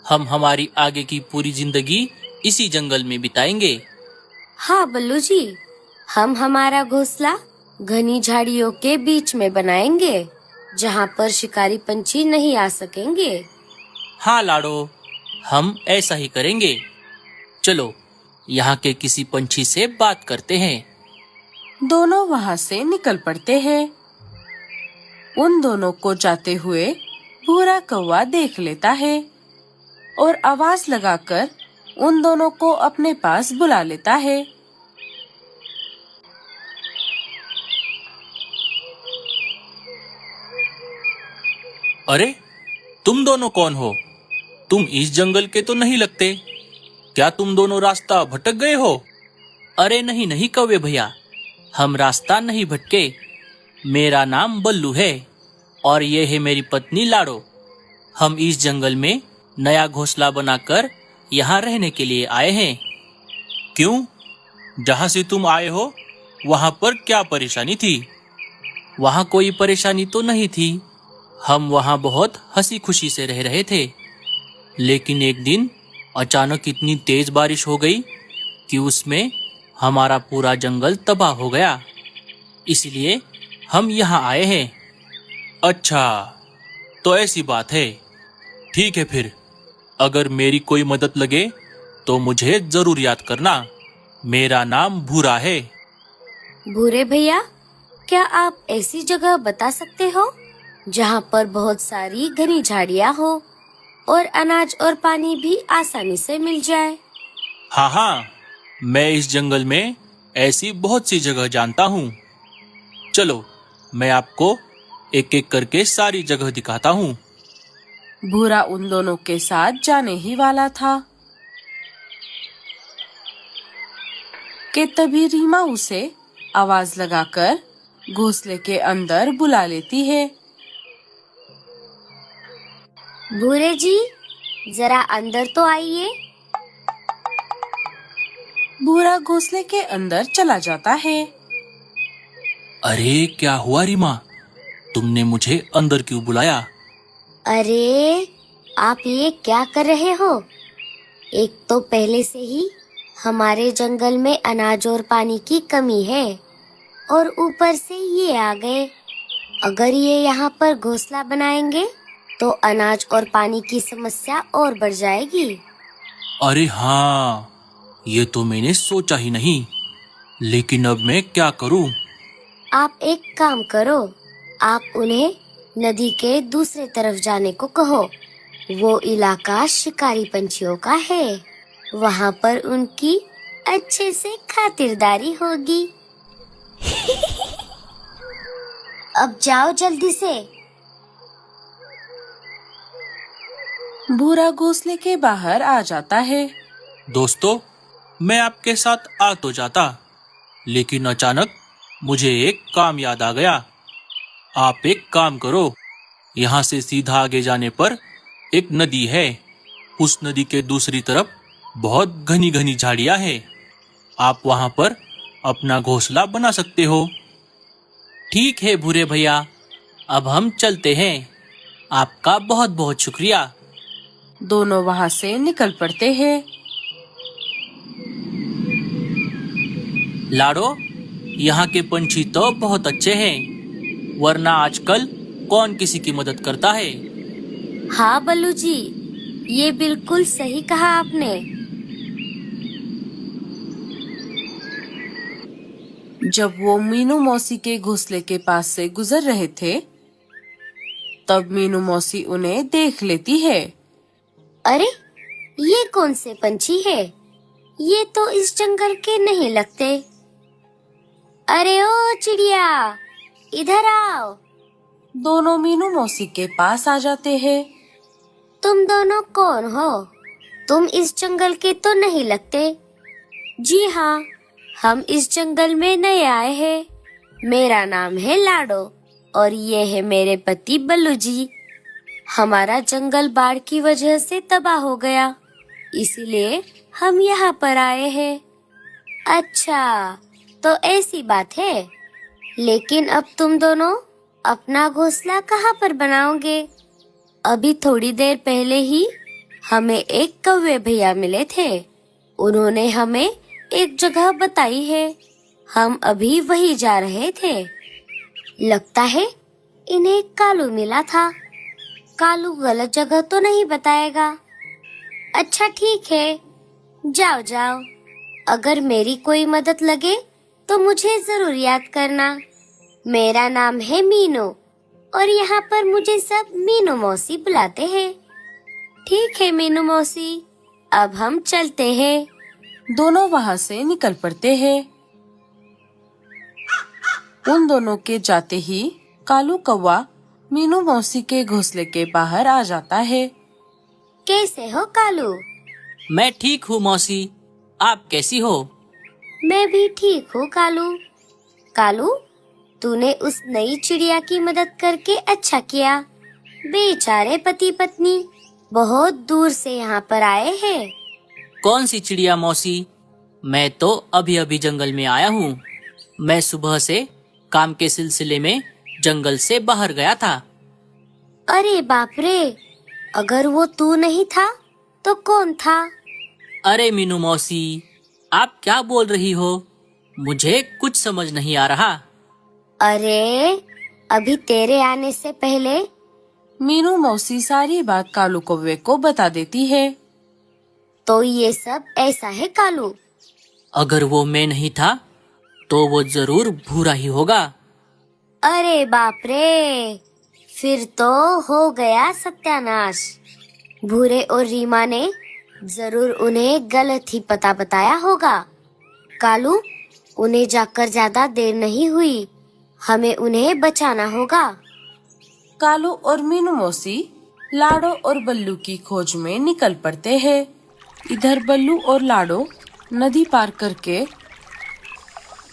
हम हमारी आगे की पूरी जिंदगी इसी जंगल में बिताएंगे। हाँ बल्लू जी, हम हमारा घोंसला घनी झाड़ियों के बीच में बनाएंगे, जहाँ पर शिकारी पंछी नहीं आ सकेंगे। हाँ लाडो, हम ऐसा ही करेंगे। चलो, यहाँ के किसी पंछी से बात करते हैं। दोनों वहाँ से निकल पड़ते हैं। उन दोनों को जाते हुए भूरा कौवा देख लेता है और आवाज लगाकर उन दोनों को अपने पास बुला लेता है। अरे, तुम दोनों कौन हो? तुम इस जंगल के तो नहीं लगते। क्या तुम दोनों रास्ता भटक गए हो? अरे नहीं नहीं कौवे भैया, हम रास्ता नहीं भटके। मेरा नाम बल्लू है और ये है मेरी पत्नी लाडो। हम इस जंगल में नया घोंसला बनाकर यहाँ रहने के लिए आए हैं। क्यों? जहाँ से तुम आए हो वहाँ पर क्या परेशानी थी? वहाँ कोई परेशानी तो नहीं थी। हम वहाँ बहुत हंसी खुशी से रह रहे थे। लेकिन एक दिन अचानक इतनी तेज बारिश हो गई कि उसमें हमारा पूरा जंगल तबाह हो गया। इसलिए हम यहाँ आए हैं। अच्छा, तो ऐसी बात है। ठीक है फिर, अगर मेरी कोई मदद लगे तो मुझे जरूर याद करना। मेरा नाम भूरा है। भूरे भैया, क्या आप ऐसी जगह बता सकते हो जहाँ पर बहुत सारी घनी झाड़ियाँ हो और अनाज और पानी भी आसानी से मिल जाए? हाँ हाँ, मैं इस जंगल में ऐसी बहुत सी जगह जानता हूँ। चलो, मैं आपको एक एक करके सारी जगह दिखाता हूँ। भूरा उन दोनों के साथ जाने ही वाला था कि तभी रीमा उसे आवाज लगाकर घोंसले के अंदर बुला लेती है। भूरे जी, जरा अंदर तो आइए। भूरा घोंसले के अंदर चला जाता है। अरे क्या हुआ रीमा, तुमने मुझे अंदर क्यों बुलाया? अरे, आप ये क्या कर रहे हो? एक तो पहले से ही हमारे जंगल में अनाज और पानी की कमी है और ऊपर से ये आ गए। अगर ये यहाँ पर घोंसला बनाएंगे तो अनाज और पानी की समस्या और बढ़ जाएगी। अरे हाँ, ये तो मैंने सोचा ही नहीं। लेकिन अब मैं क्या करूँ? आप एक काम करो, आप उन्हें नदी के दूसरे तरफ जाने को कहो। वो इलाका शिकारी पंछियों का है, वहाँ पर उनकी अच्छे से खातिरदारी होगी। अब जाओ जल्दी से। भूरा घोंसले के बाहर आ जाता है। दोस्तों, मैं आपके साथ आ तो जाता, लेकिन अचानक मुझे एक काम याद आ गया। आप एक काम करो, यहाँ से सीधा आगे जाने पर एक नदी है। उस नदी के दूसरी तरफ बहुत घनी घनी झाड़ियाँ हैं। आप वहाँ पर अपना घोंसला बना सकते हो। ठीक है भूरे भैया, अब हम चलते हैं। आपका बहुत बहुत शुक्रिया। दोनों वहाँ से निकल पड़ते हैं। लाडो, यहाँ के पंछी तो बहुत अच्छे हैं, वरना आजकल कौन किसी की मदद करता है। हाँ बल्लू जी, ये बिल्कुल सही कहा आपने। जब वो मीनू मौसी के घोंसले के पास से गुजर रहे थे, तब मीनू मौसी उन्हें देख लेती है। अरे, ये कौन से पंछी है? ये तो इस जंगल के नहीं लगते। अरे ओ चिड़िया, इधर आओ। दोनों मीनू मौसी के पास आ जाते हैं। तुम दोनों कौन हो? तुम इस जंगल के तो नहीं लगते। जी हाँ, हम इस जंगल में नए आए हैं। मेरा नाम है लाडो और ये है मेरे पति बल्लू जी। हमारा जंगल बाढ़ की वजह से तबाह हो गया, इसीलिए हम यहाँ पर आए हैं। अच्छा, तो ऐसी बात है। लेकिन अब तुम दोनों अपना घोंसला कहाँ पर बनाओगे? अभी थोड़ी देर पहले ही हमें एक कौवे भैया मिले थे। उन्होंने हमें एक जगह बताई है, हम अभी वही जा रहे थे। लगता है इन्हें कालू मिला था। कालू गलत जगह तो नहीं बताएगा। अच्छा ठीक है, जाओ जाओ। अगर मेरी कोई मदद लगे तो मुझे जरूर याद करना। मेरा नाम है मीनू और यहाँ पर मुझे सब मीनू मौसी बुलाते हैं। ठीक है मीनू मौसी, अब हम चलते हैं। दोनों वहाँ से निकल पड़ते हैं। उन दोनों के जाते ही कालू कौवा मीनू मौसी के घोंसले के बाहर आ जाता है। कैसे हो कालू? मैं ठीक हूँ मौसी, आप कैसी हो? मैं भी ठीक हूँ कालू। कालू, तूने उस नई चिड़िया की मदद करके अच्छा किया। बेचारे पति पत्नी बहुत दूर से यहाँ पर आए हैं। कौन सी चिड़िया मौसी? मैं तो अभी अभी जंगल में आया हूँ। मैं सुबह से काम के सिलसिले में जंगल से बाहर गया था। अरे बाप रे, अगर वो तू नहीं था तो कौन था? अरे मीनू मौसी, आप क्या बोल रही हो? मुझे कुछ समझ नहीं आ रहा। अरे, अभी तेरे आने से पहले मीनू मौसी सारी बात कालू कौवे को बता देती है। तो ये सब ऐसा है कालू? अगर वो मैं नहीं था तो वो जरूर भूरा ही होगा। अरे बाप रे, फिर तो हो गया सत्यानाश। भूरे और रीमा ने जरूर उन्हें गलत ही पता बताया होगा। कालू, उन्हें जाकर ज्यादा देर नहीं हुई, हमें उन्हें बचाना होगा। कालू और मीनू मौसी लाडो और बल्लू की खोज में निकल पड़ते हैं। इधर बल्लू और लाडो नदी पार करके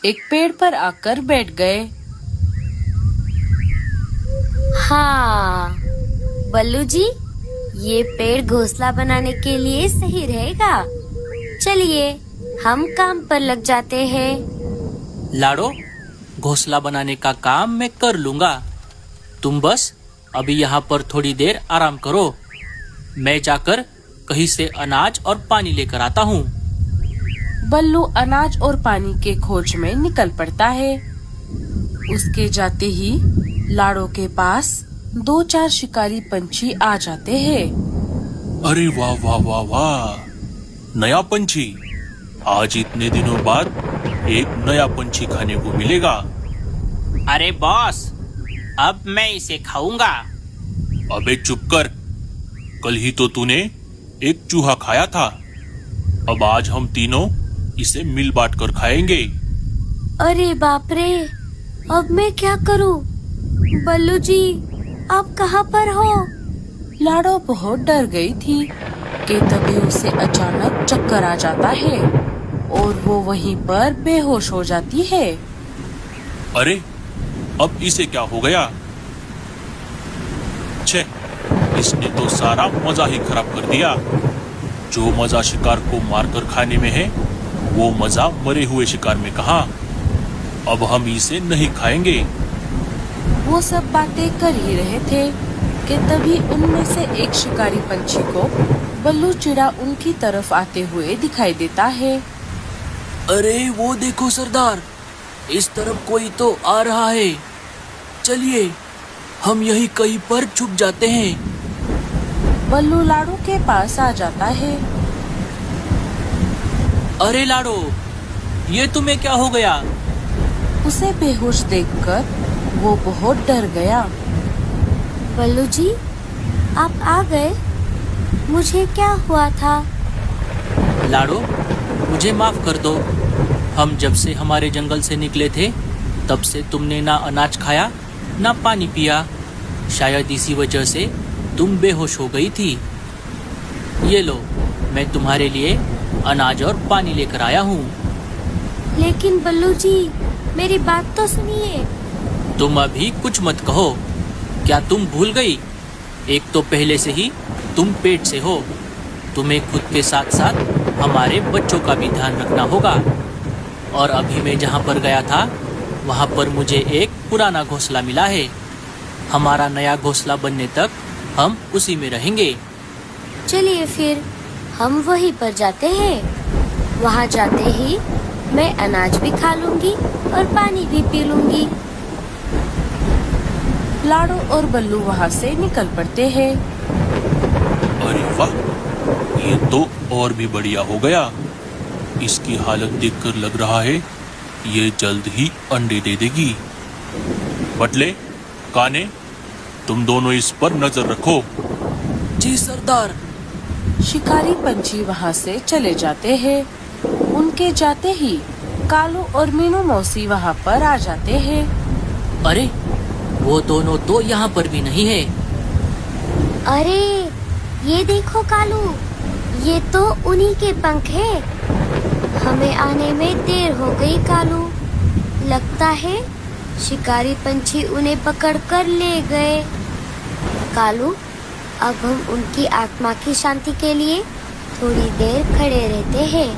एक पेड़ पर आकर बैठ गए। हाँ बल्लू जी, ये पेड़ घोंसला बनाने के लिए सही रहेगा। चलिए हम काम पर लग जाते हैं। लाडो, घोंसला बनाने का काम मैं कर लूंगा। तुम बस अभी यहाँ पर थोड़ी देर आराम करो। मैं जाकर कहीं से अनाज और पानी लेकर आता हूँ। बल्लू अनाज और पानी के खोज में निकल पड़ता है। उसके जाते ही लाड़ो के पास 2-4 शिकारी पंछी आ जाते हैं। अरे वाह वाह वाह वाह, नया पंछी। आज इतने दिनों बाद एक नया पंछी खाने को मिलेगा। अरे बॉस, अब मैं इसे खाऊंगा। अबे चुप कर, कल ही तो तूने एक चूहा खाया था। अब आज हम तीनों इसे मिल बांट कर खाएंगे। अरे बाप रे, अब मैं क्या करूं? बल्लू जी, आप कहाँ पर हो? लाड़ो बहुत डर गई थी कि तभी उसे अचानक चक्कर आ जाता है और वो वहीं पर बेहोश हो जाती है। अरे अब इसे क्या हो गया? छे, इसने तो सारा मजा ही खराब कर दिया। जो मजा शिकार को मारकर खाने में है, वो मजा मरे हुए शिकार में कहाँ। अब हम इसे नहीं खाएंगे। वो सब बातें कर ही रहे थे कि तभी उनमें से एक शिकारी पंछी को बल्लू चिड़ा उनकी तरफ आते हुए दिखाई देता है। अरे वो देखो सरदार, इस तरफ कोई तो आ रहा है। चलिए हम यहीं कहीं पर छुप जाते हैं। बल्लू लाड़ो के पास आ जाता है। अरे लाड़ो, ये तुम्हें क्या हो गया? उसे बेहोश देखकर वो बहुत डर गया। बल्लू जी, आप आ गए? मुझे क्या हुआ था? लाड़ो, मुझे माफ कर दो। हम जब से हमारे जंगल से निकले थे, तब से तुमने ना अनाज खाया ना पानी पिया। शायद इसी वजह से तुम बेहोश हो गई थी। ये लो, मैं तुम्हारे लिए अनाज और पानी लेकर आया हूँ। लेकिन बल्लू जी, मेरी बात तो सुनिए। तुम अभी कुछ मत कहो। क्या तुम भूल गई? एक तो पहले से ही तुम पेट से हो। तुम्हें खुद के साथ साथ हमारे बच्चों का भी ध्यान रखना होगा। और अभी मैं जहाँ पर गया था, वहाँ पर मुझे एक पुराना घोंसला मिला है। हमारा नया घोंसला बनने तक हम उसी में रहेंगे। चलिए फिर हम वहीं पर जाते हैं। वहाँ जाते ही मैं अनाज भी खा लूंगी और पानी भी पी लूंगी। लाड़ो और बल्लू वहाँ से निकल पड़ते हैं। अरे वाह, ये तो और भी बढ़िया हो गया। इसकी हालत देखकर लग रहा है ये जल्द ही अंडे दे देगी। बटले, काने, तुम दोनों इस पर नजर रखो। जी सरदार। शिकारी पंछी वहाँ से चले जाते हैं। उनके जाते ही कालू और मीनू मौसी वहाँ पर आ जाते हैं। अरे वो दोनों तो यहाँ पर भी नहीं है। अरे ये देखो कालू, ये तो उन्हीं के पंख है। हमें आने में देर हो गई कालू। लगता है शिकारी पंछी उन्हें पकड़कर ले गए। कालू, अब हम उनकी आत्मा की शांति के लिए थोड़ी देर खड़े रहते हैं।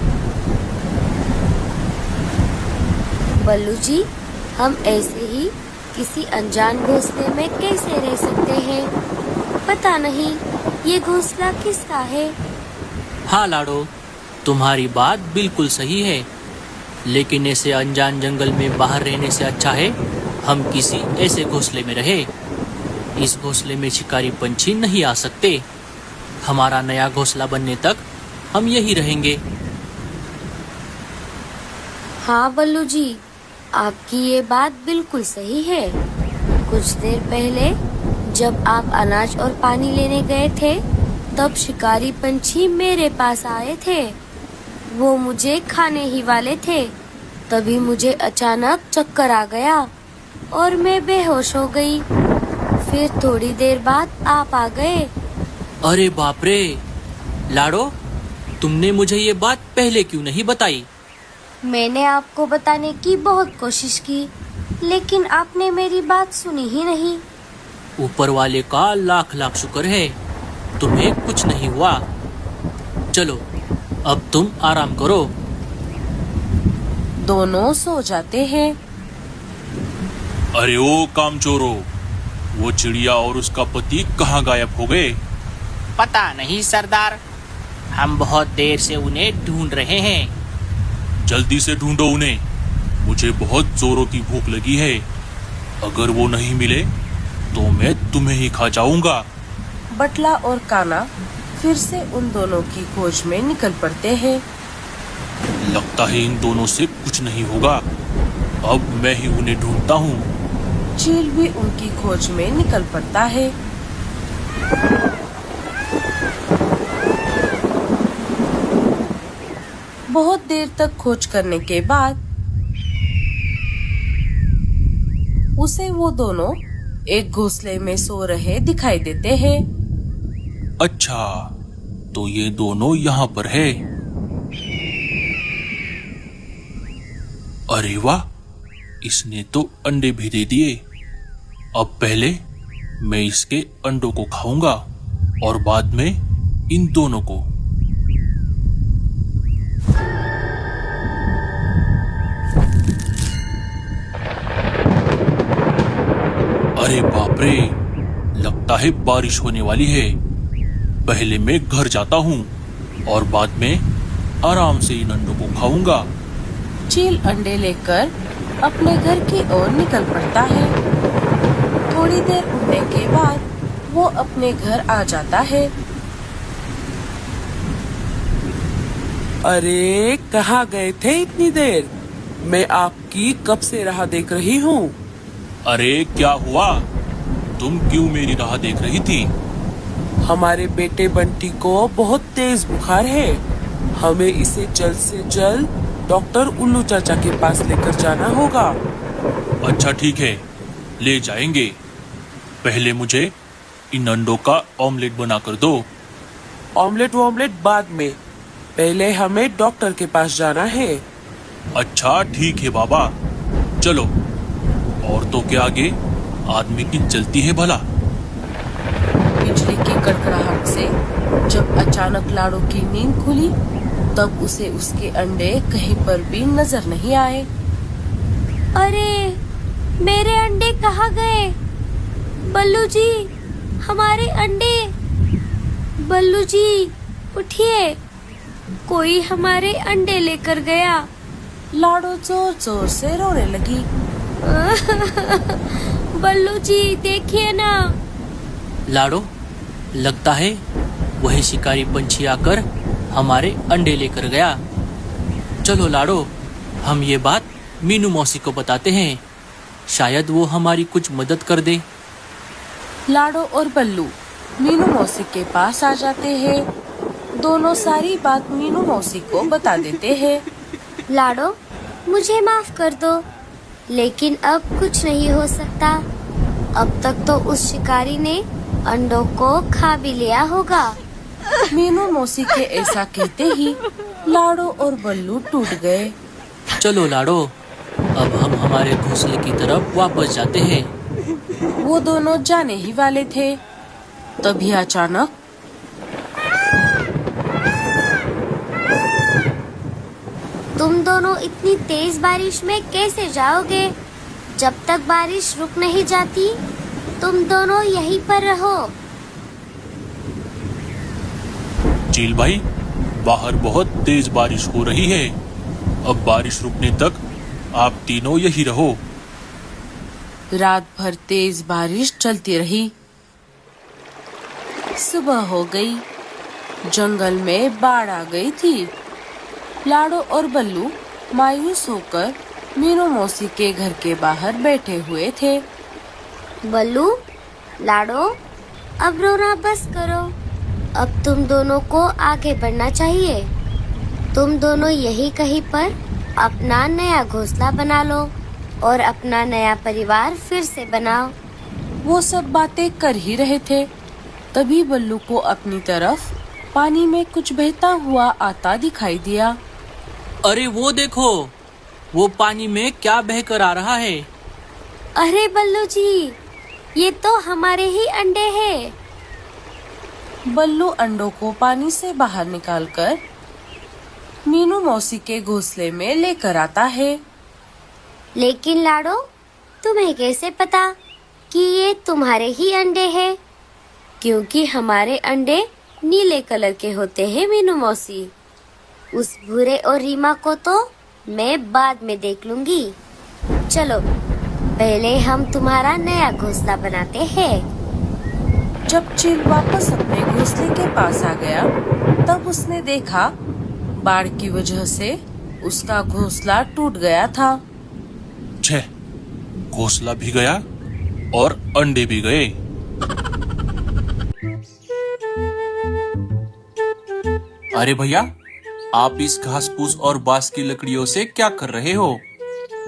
बल्लू जी, हम ऐसे ही किसी अनजान घोंसले में कैसे रह सकते हैं? पता नहीं ये घोंसला किसका है। हाँ लाड़ो, तुम्हारी बात बिल्कुल सही है। लेकिन ऐसे अनजान जंगल में बाहर रहने से अच्छा है हम किसी ऐसे घोंसले में रहे। इस घोंसले में शिकारी पंछी नहीं आ सकते। हमारा नया घोंसला बनने तक हम यही रहेंगे। हाँ बल्लू जी, आपकी ये बात बिल्कुल सही है। कुछ देर पहले जब आप अनाज और पानी लेने गए थे, तब शिकारी पंछी मेरे पास आए थे। वो मुझे खाने ही वाले थे। तभी मुझे अचानक चक्कर आ गया और मैं बेहोश हो गई। फिर थोड़ी देर बाद आप आ गए। अरे बाप रे, लाड़ो, तुमने मुझे ये बात पहले क्यों नहीं बताई? मैंने आपको बताने की बहुत कोशिश की, लेकिन आपने मेरी बात सुनी ही नहीं। ऊपर वाले का लाख लाख शुक्र है, तुम्हें कुछ नहीं हुआ। चलो अब तुम आराम करो। दोनों सो जाते हैं। अरे ओ कामचोरो, वो चिड़िया और उसका पति कहाँ गायब हो गए? पता नहीं सरदार, हम बहुत देर से उन्हें ढूंढ रहे हैं। जल्दी से ढूंढो उन्हें, मुझे बहुत जोरों की भूख लगी है। अगर वो नहीं मिले तो मैं तुम्हें ही खा जाऊंगा। बटला और काना फिर से उन दोनों की खोज में निकल पड़ते हैं। लगता है इन दोनों से कुछ नहीं होगा, अब मैं ही उन्हें ढूंढता हूँ। चील भी उनकी खोज में निकल पड़ता है। बहुत देर तक खोज करने के बाद उसे वो दोनों एक घोंसले में सो रहे दिखाई देते हैं। अच्छा, तो ये दोनों यहाँ पर है। अरे वाह, इसने तो अंडे भी दे दिए। अब पहले मैं इसके अंडों को खाऊंगा और बाद में इन दोनों को। अरे बाप रे, लगता है बारिश होने वाली है। पहले मैं घर जाता हूँ और बाद में आराम से इन अंडों को खाऊंगा। चील अंडे लेकर अपने घर की ओर निकल पड़ता है। थोड़ी देर उड़ने के बाद वो अपने घर आ जाता है। अरे कहाँ गए थे इतनी देर? मैं आपकी कब से राह देख रही हूँ। अरे क्या हुआ, तुम क्यों मेरी राह देख रही थी? हमारे बेटे बंटी को बहुत तेज बुखार है, हमें इसे जल्द से जल्द डॉक्टर उल्लू चाचा के पास लेकर जाना होगा। अच्छा ठीक है, ले जाएंगे। पहले मुझे इन अंडों का ऑमलेट बना कर दो। ऑमलेट बाद में, पहले हमें डॉक्टर के पास जाना है। अच्छा ठीक है बाबा, चलो। औरतों के आगे आदमी की चलती है भला। बिजली की कड़कड़ाहट से जब अचानक लाड़ो की नींद खुली तब उसे उसके अंडे कहीं पर भी नजर नहीं आए। अरे मेरे अंडे कहाँ गए? बल्लू जी, हमारे अंडे। बल्लू जी उठिए, कोई हमारे अंडे लेकर गया। लाड़ो जोर जोर से रोने लगी। बल्लू जी देखिए ना। लाड़ो, लगता है वही शिकारी पंछी आकर हमारे अंडे लेकर गया। चलो लाड़ो, हम ये बात मीनू मौसी को बताते हैं, शायद वो हमारी कुछ मदद कर दे। लाड़ो और बल्लू मीनू मौसी के पास आ जाते हैं। दोनों सारी बात मीनू मौसी को बता देते हैं। लाड़ो, मुझे माफ कर दो, लेकिन अब कुछ नहीं हो सकता। अब तक तो उस शिकारी ने अंडों को खा भी लिया होगा। मीनू मौसी के ऐसा कहते ही लाड़ो और बल्लू टूट गए। चलो लाड़ो, अब हम हमारे घोंसले की तरफ वापस जाते हैं। वो दोनों जाने ही वाले थे, तभी अचानक तुम दोनों इतनी तेज बारिश में कैसे जाओगे? जब तक बारिश रुक नहीं जाती, तुम दोनों यहीं पर रहो। चील भाई, बाहर बहुत तेज बारिश हो रही है। अब बारिश रुकने तक आप तीनों यही रहो। रात भर तेज बारिश चलती रही। सुबह हो गई, जंगल में बाढ़ आ गई थी। लाड़ो और बल्लू मायूस होकर मीनू मौसी के घर के बाहर बैठे हुए थे। बल्लू, लाड़ो, अब रोना बस करो। अब तुम दोनों को आगे बढ़ना चाहिए। तुम दोनों यही कहीं पर अपना नया घोंसला बना लो और अपना नया परिवार फिर से बनाओ। वो सब बातें कर ही रहे थे, तभी बल्लू को अपनी तरफ पानी में कुछ बहता हुआ आता दिखाई दिया। अरे वो देखो, वो पानी में क्या बहकर आ रहा है। अरे बल्लू जी, ये तो हमारे ही अंडे हैं। बल्लू अंडों को पानी से बाहर निकालकर मीनू मौसी के घोंसले में लेकर आता है। लेकिन लाड़ो, तुम्हें कैसे पता कि ये तुम्हारे ही अंडे हैं? क्योंकि हमारे अंडे नीले कलर के होते हैं मीनू मौसी। उस भूरे और रीमा को तो मैं बाद में देख लूंगी। चलो पहले हम तुम्हारा नया घोंसला बनाते हैं। जब चील वापस अपने घोंसले के पास आ गया तब उसने देखा बाढ़ की वजह से उसका घोंसला टूट गया था। छह, घोंसला भी गया और अंडे भी गए। अरे भैया, आप इस घास फूस और बांस की लकड़ियों से क्या कर रहे हो?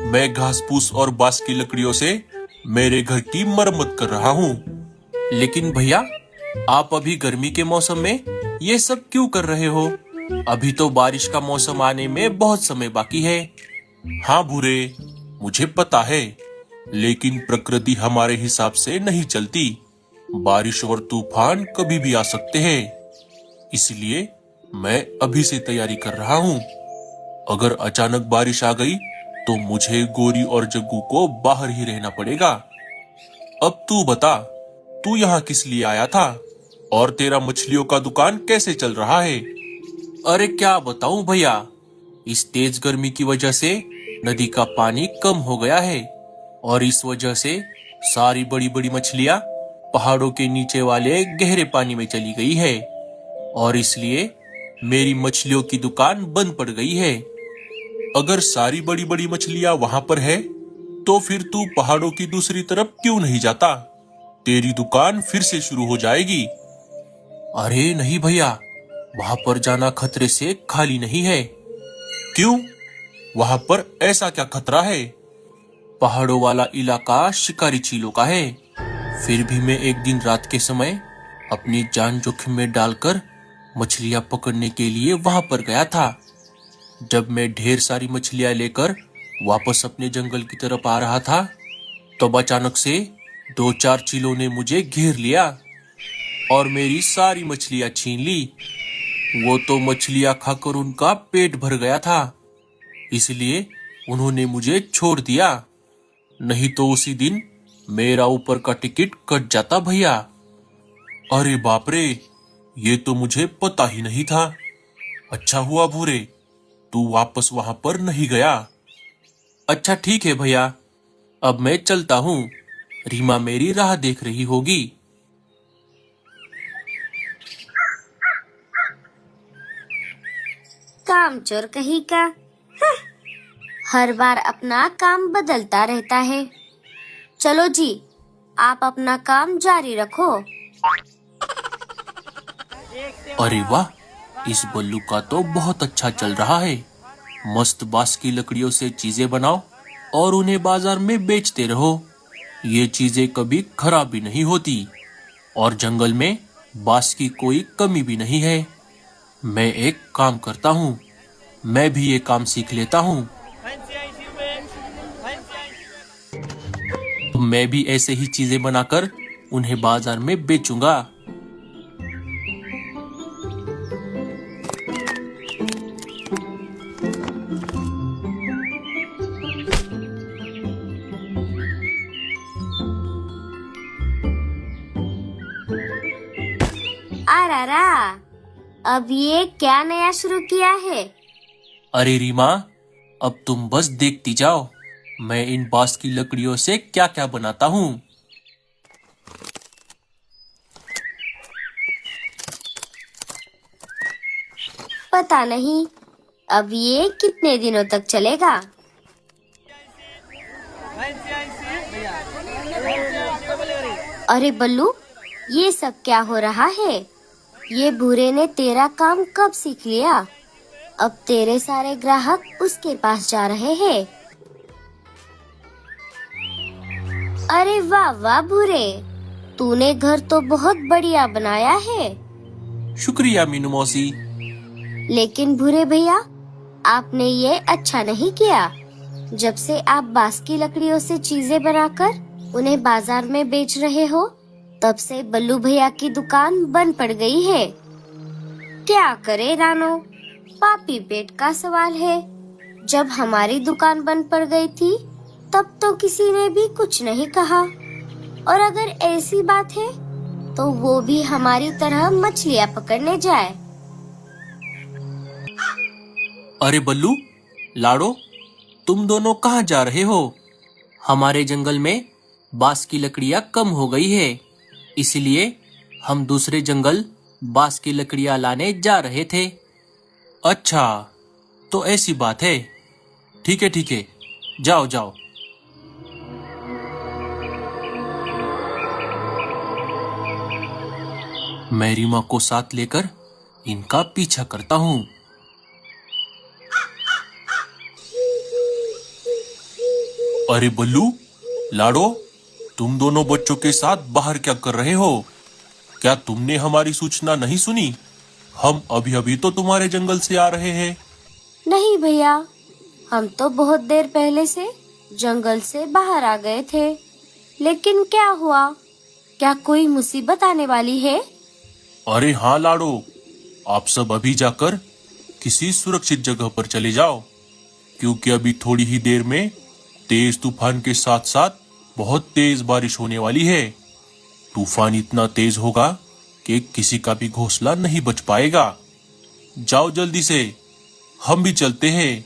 मैं घास फूस और बांस की लकड़ियों से मेरे घर की मरम्मत कर रहा हूँ। लेकिन भैया, आप अभी गर्मी के मौसम में ये सब क्यों कर रहे हो? अभी तो बारिश का मौसम आने में बहुत समय बाकी है। हाँ भूरे, मुझे पता है, लेकिन प्रकृति हमारे हिसाब से नहीं चलती। बारिश और तूफान कभी भी आ सकते हैं, इसलिए मैं अभी से तैयारी कर रहा हूँ। अगर अचानक बारिश आ गई तो मुझे गोरी और जग्गू को बाहर ही रहना पड़ेगा। अब तू बता, तू यहाँ किस लिए आया था और तेरा मछलियों का दुकान कैसे चल रहा है? अरे क्या बताऊं भैया, इस तेज गर्मी की वजह से नदी का पानी कम हो गया है और इस वजह से सारी बड़ी बड़ी मछलियां पहाड़ों के नीचे वाले गहरे पानी में चली गई है और इसलिए मेरी मछलियों की दुकान बंद पड़ गई है। अगर सारी बड़ी बड़ी मछलियां वहां पर है तो फिर तू पहाड़ों की दूसरी तरफ क्यों नहीं जाता? तेरी दुकान फिर से शुरू हो जाएगी। अरे नहीं भैया, वहां पर जाना खतरे से खाली नहीं है। क्यों? वहां पर ऐसा क्या खतरा है? पहाड़ों वाला इलाका शिकारी चीलों का है। फिर भी मैं एक दिन रात के समय अपनी जान जोखिम में डालकर मछलियां पकड़ने के लिए वहां पर गया था। जब मैं ढेर सारी मछलियां लेकर वापस अपने जंगल की तरफ आ रहा था तब अचानक से 2-4 चीलों ने मुझे घेर लिया और मेरी सारी मछलियां छीन ली। वो तो मछलियां खाकर उनका पेट भर गया था, इसलिए उन्होंने मुझे छोड़ दिया। नहीं तो उसी दिन मेरा ऊपर का टिकट कट जाता भैया। अरे बाप रे, ये तो मुझे पता ही नहीं था। अच्छा हुआ भूरे, तू वापस वहां पर नहीं गया। अच्छा ठीक है भैया, अब मैं चलता हूँ। रीमा मेरी राह देख रही होगी। कामचोर कहीं का। हर बार अपना काम बदलता रहता है। चलो जी, आप अपना काम जारी रखो। अरे वाह, इस बल्लू का तो बहुत अच्छा चल रहा है। मस्त बांस की लकड़ियों से चीजें बनाओ और उन्हें बाजार में बेचते रहो। ये चीजें कभी खराब भी नहीं होती और जंगल में बांस की कोई कमी भी नहीं है। मैं एक काम करता हूँ, मैं भी ये काम सीख लेता हूँ। तो मैं भी ऐसे ही चीजें बनाकर उन्हें बाजार में बेचूंगा। अरारा, अब ये क्या नया शुरू किया है? अरे रीमा, अब तुम बस देखती जाओ, मैं इन बांस की लकड़ियों से क्या क्या बनाता हूँ। पता नहीं अब ये कितने दिनों तक चलेगा। अरे बल्लू, ये सब क्या हो रहा है? ये भूरे ने तेरा काम कब सीख लिया? अब तेरे सारे ग्राहक उसके पास जा रहे हैं। अरे वाह वाह भूरे, तूने घर तो बहुत बढ़िया बनाया है। शुक्रिया मीनू मौसी। लेकिन भूरे भैया, आपने ये अच्छा नहीं किया। जब से आप बांस की लकड़ियों से चीजें बनाकर उन्हें बाजार में बेच रहे हो, तब से बल्लू भैया की दुकान बंद पड़ गई है। क्या करे रानो, पापी पेट का सवाल है। जब हमारी दुकान बंद पड़ गई थी तब तो किसी ने भी कुछ नहीं कहा, और अगर ऐसी बात है तो वो भी हमारी तरह मछलियाँ पकड़ने जाए। अरे बल्लू, लाड़ो, तुम दोनों कहाँ जा रहे हो? हमारे जंगल में बांस की लकड़ियाँ कम हो गई है, इसलिए हम दूसरे जंगल बांस की लकड़ियाँ लाने जा रहे थे। अच्छा, तो ऐसी बात है। ठीक है, जाओ जाओ। मैं रीमा को साथ लेकर इनका पीछा करता हूँ। अरे बल्लू, लाडो, तुम दोनों बच्चों के साथ बाहर क्या कर रहे हो? क्या तुमने हमारी सूचना नहीं सुनी? हम अभी अभी तो तुम्हारे जंगल से आ रहे हैं। नहीं भैया, हम तो बहुत देर पहले से जंगल से बाहर आ गए थे। लेकिन क्या हुआ? क्या कोई मुसीबत आने वाली है? अरे हाँ लाडो, आप सब अभी जाकर किसी सुरक्षित जगह पर चले जाओ, क्योंकि अभी थोड़ी ही देर में तेज तूफान के साथ साथ बहुत तेज बारिश होने वाली है। तूफान इतना तेज होगा कि किसी का भी घोंसला नहीं बच पाएगा। जाओ जल्दी से, हम भी चलते हैं।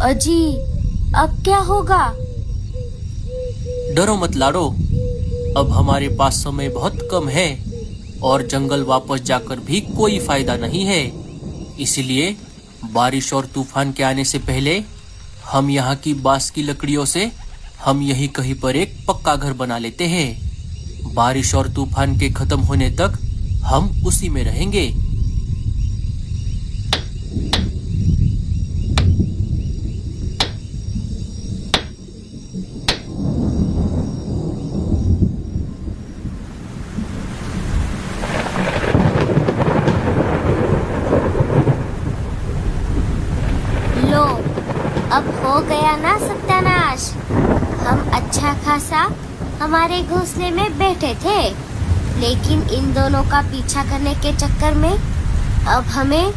अजी, अब क्या होगा? डरो मत लाडो, अब हमारे पास समय बहुत कम है और जंगल वापस जाकर भी कोई फायदा नहीं है। इसलिए बारिश और तूफान के आने से पहले हम यहाँ की बांस की लकड़ियों से हम यहीं कहीं पर एक पक्का घर बना लेते हैं। बारिश और तूफान के खत्म होने तक हम उसी में रहेंगे। लो, अब हो गया ना सत्यानाश। हम अच्छा खासा हमारे घोंसले में बैठे थे, लेकिन इन दोनों का पीछा करने के चक्कर में अब हमें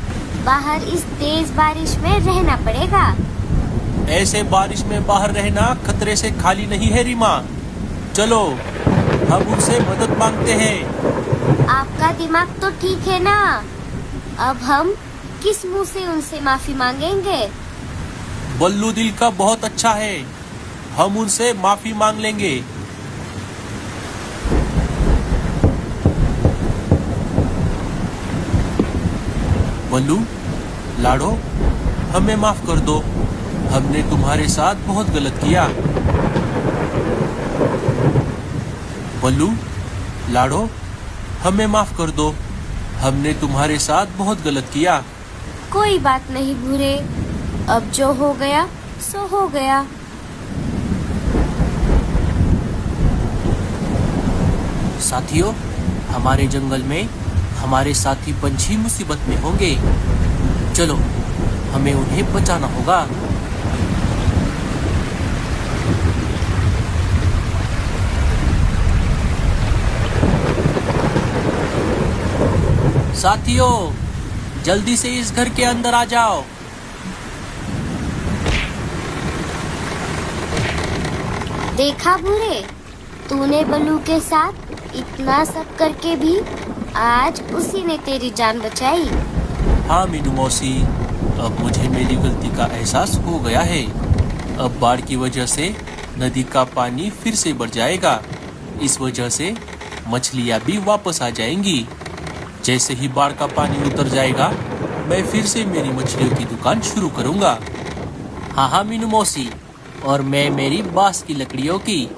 बाहर इस तेज बारिश में रहना पड़ेगा। ऐसे बारिश में बाहर रहना खतरे से खाली नहीं है रीमा। चलो, हम उनसे मदद मांगते हैं। आपका दिमाग तो ठीक है ना? अब हम किस मुंह से उनसे माफी मांगेंगे? बल्लू दिल का बहुत अच्छा है, हम उनसे माफी मांग लेंगे। बल्लू, लाडो, हमें माफ कर दो, हमने तुम्हारे साथ बहुत गलत किया। बल्लू, लाडो, हमें माफ कर दो, हमने तुम्हारे साथ बहुत गलत किया। कोई बात नहीं भूरे, अब जो हो गया सो हो गया। साथियों, हमारे जंगल में हमारे साथी पंछी मुसीबत में होंगे। चलो, हमें उन्हें बचाना होगा। साथियों, जल्दी से इस घर के अंदर आ जाओ। देखा भूरे, तूने बल्लू के साथ इतना सब करके भी आज उसी ने तेरी जान बचाई। हाँ मीनू मौसी, अब मुझे मेरी गलती का एहसास हो गया है। अब बाढ़ की वजह से नदी का पानी फिर से बढ़ जाएगा। इस वजह से मछलियाँ भी वापस आ जाएंगी। जैसे ही बाढ़ का पानी उतर जाएगा, मैं फिर से मेरी मछलियों की दुकान शुरू करूँगा। हाँ मीनू मौसी, और मैं मेरी बांस की लकड़ियों की।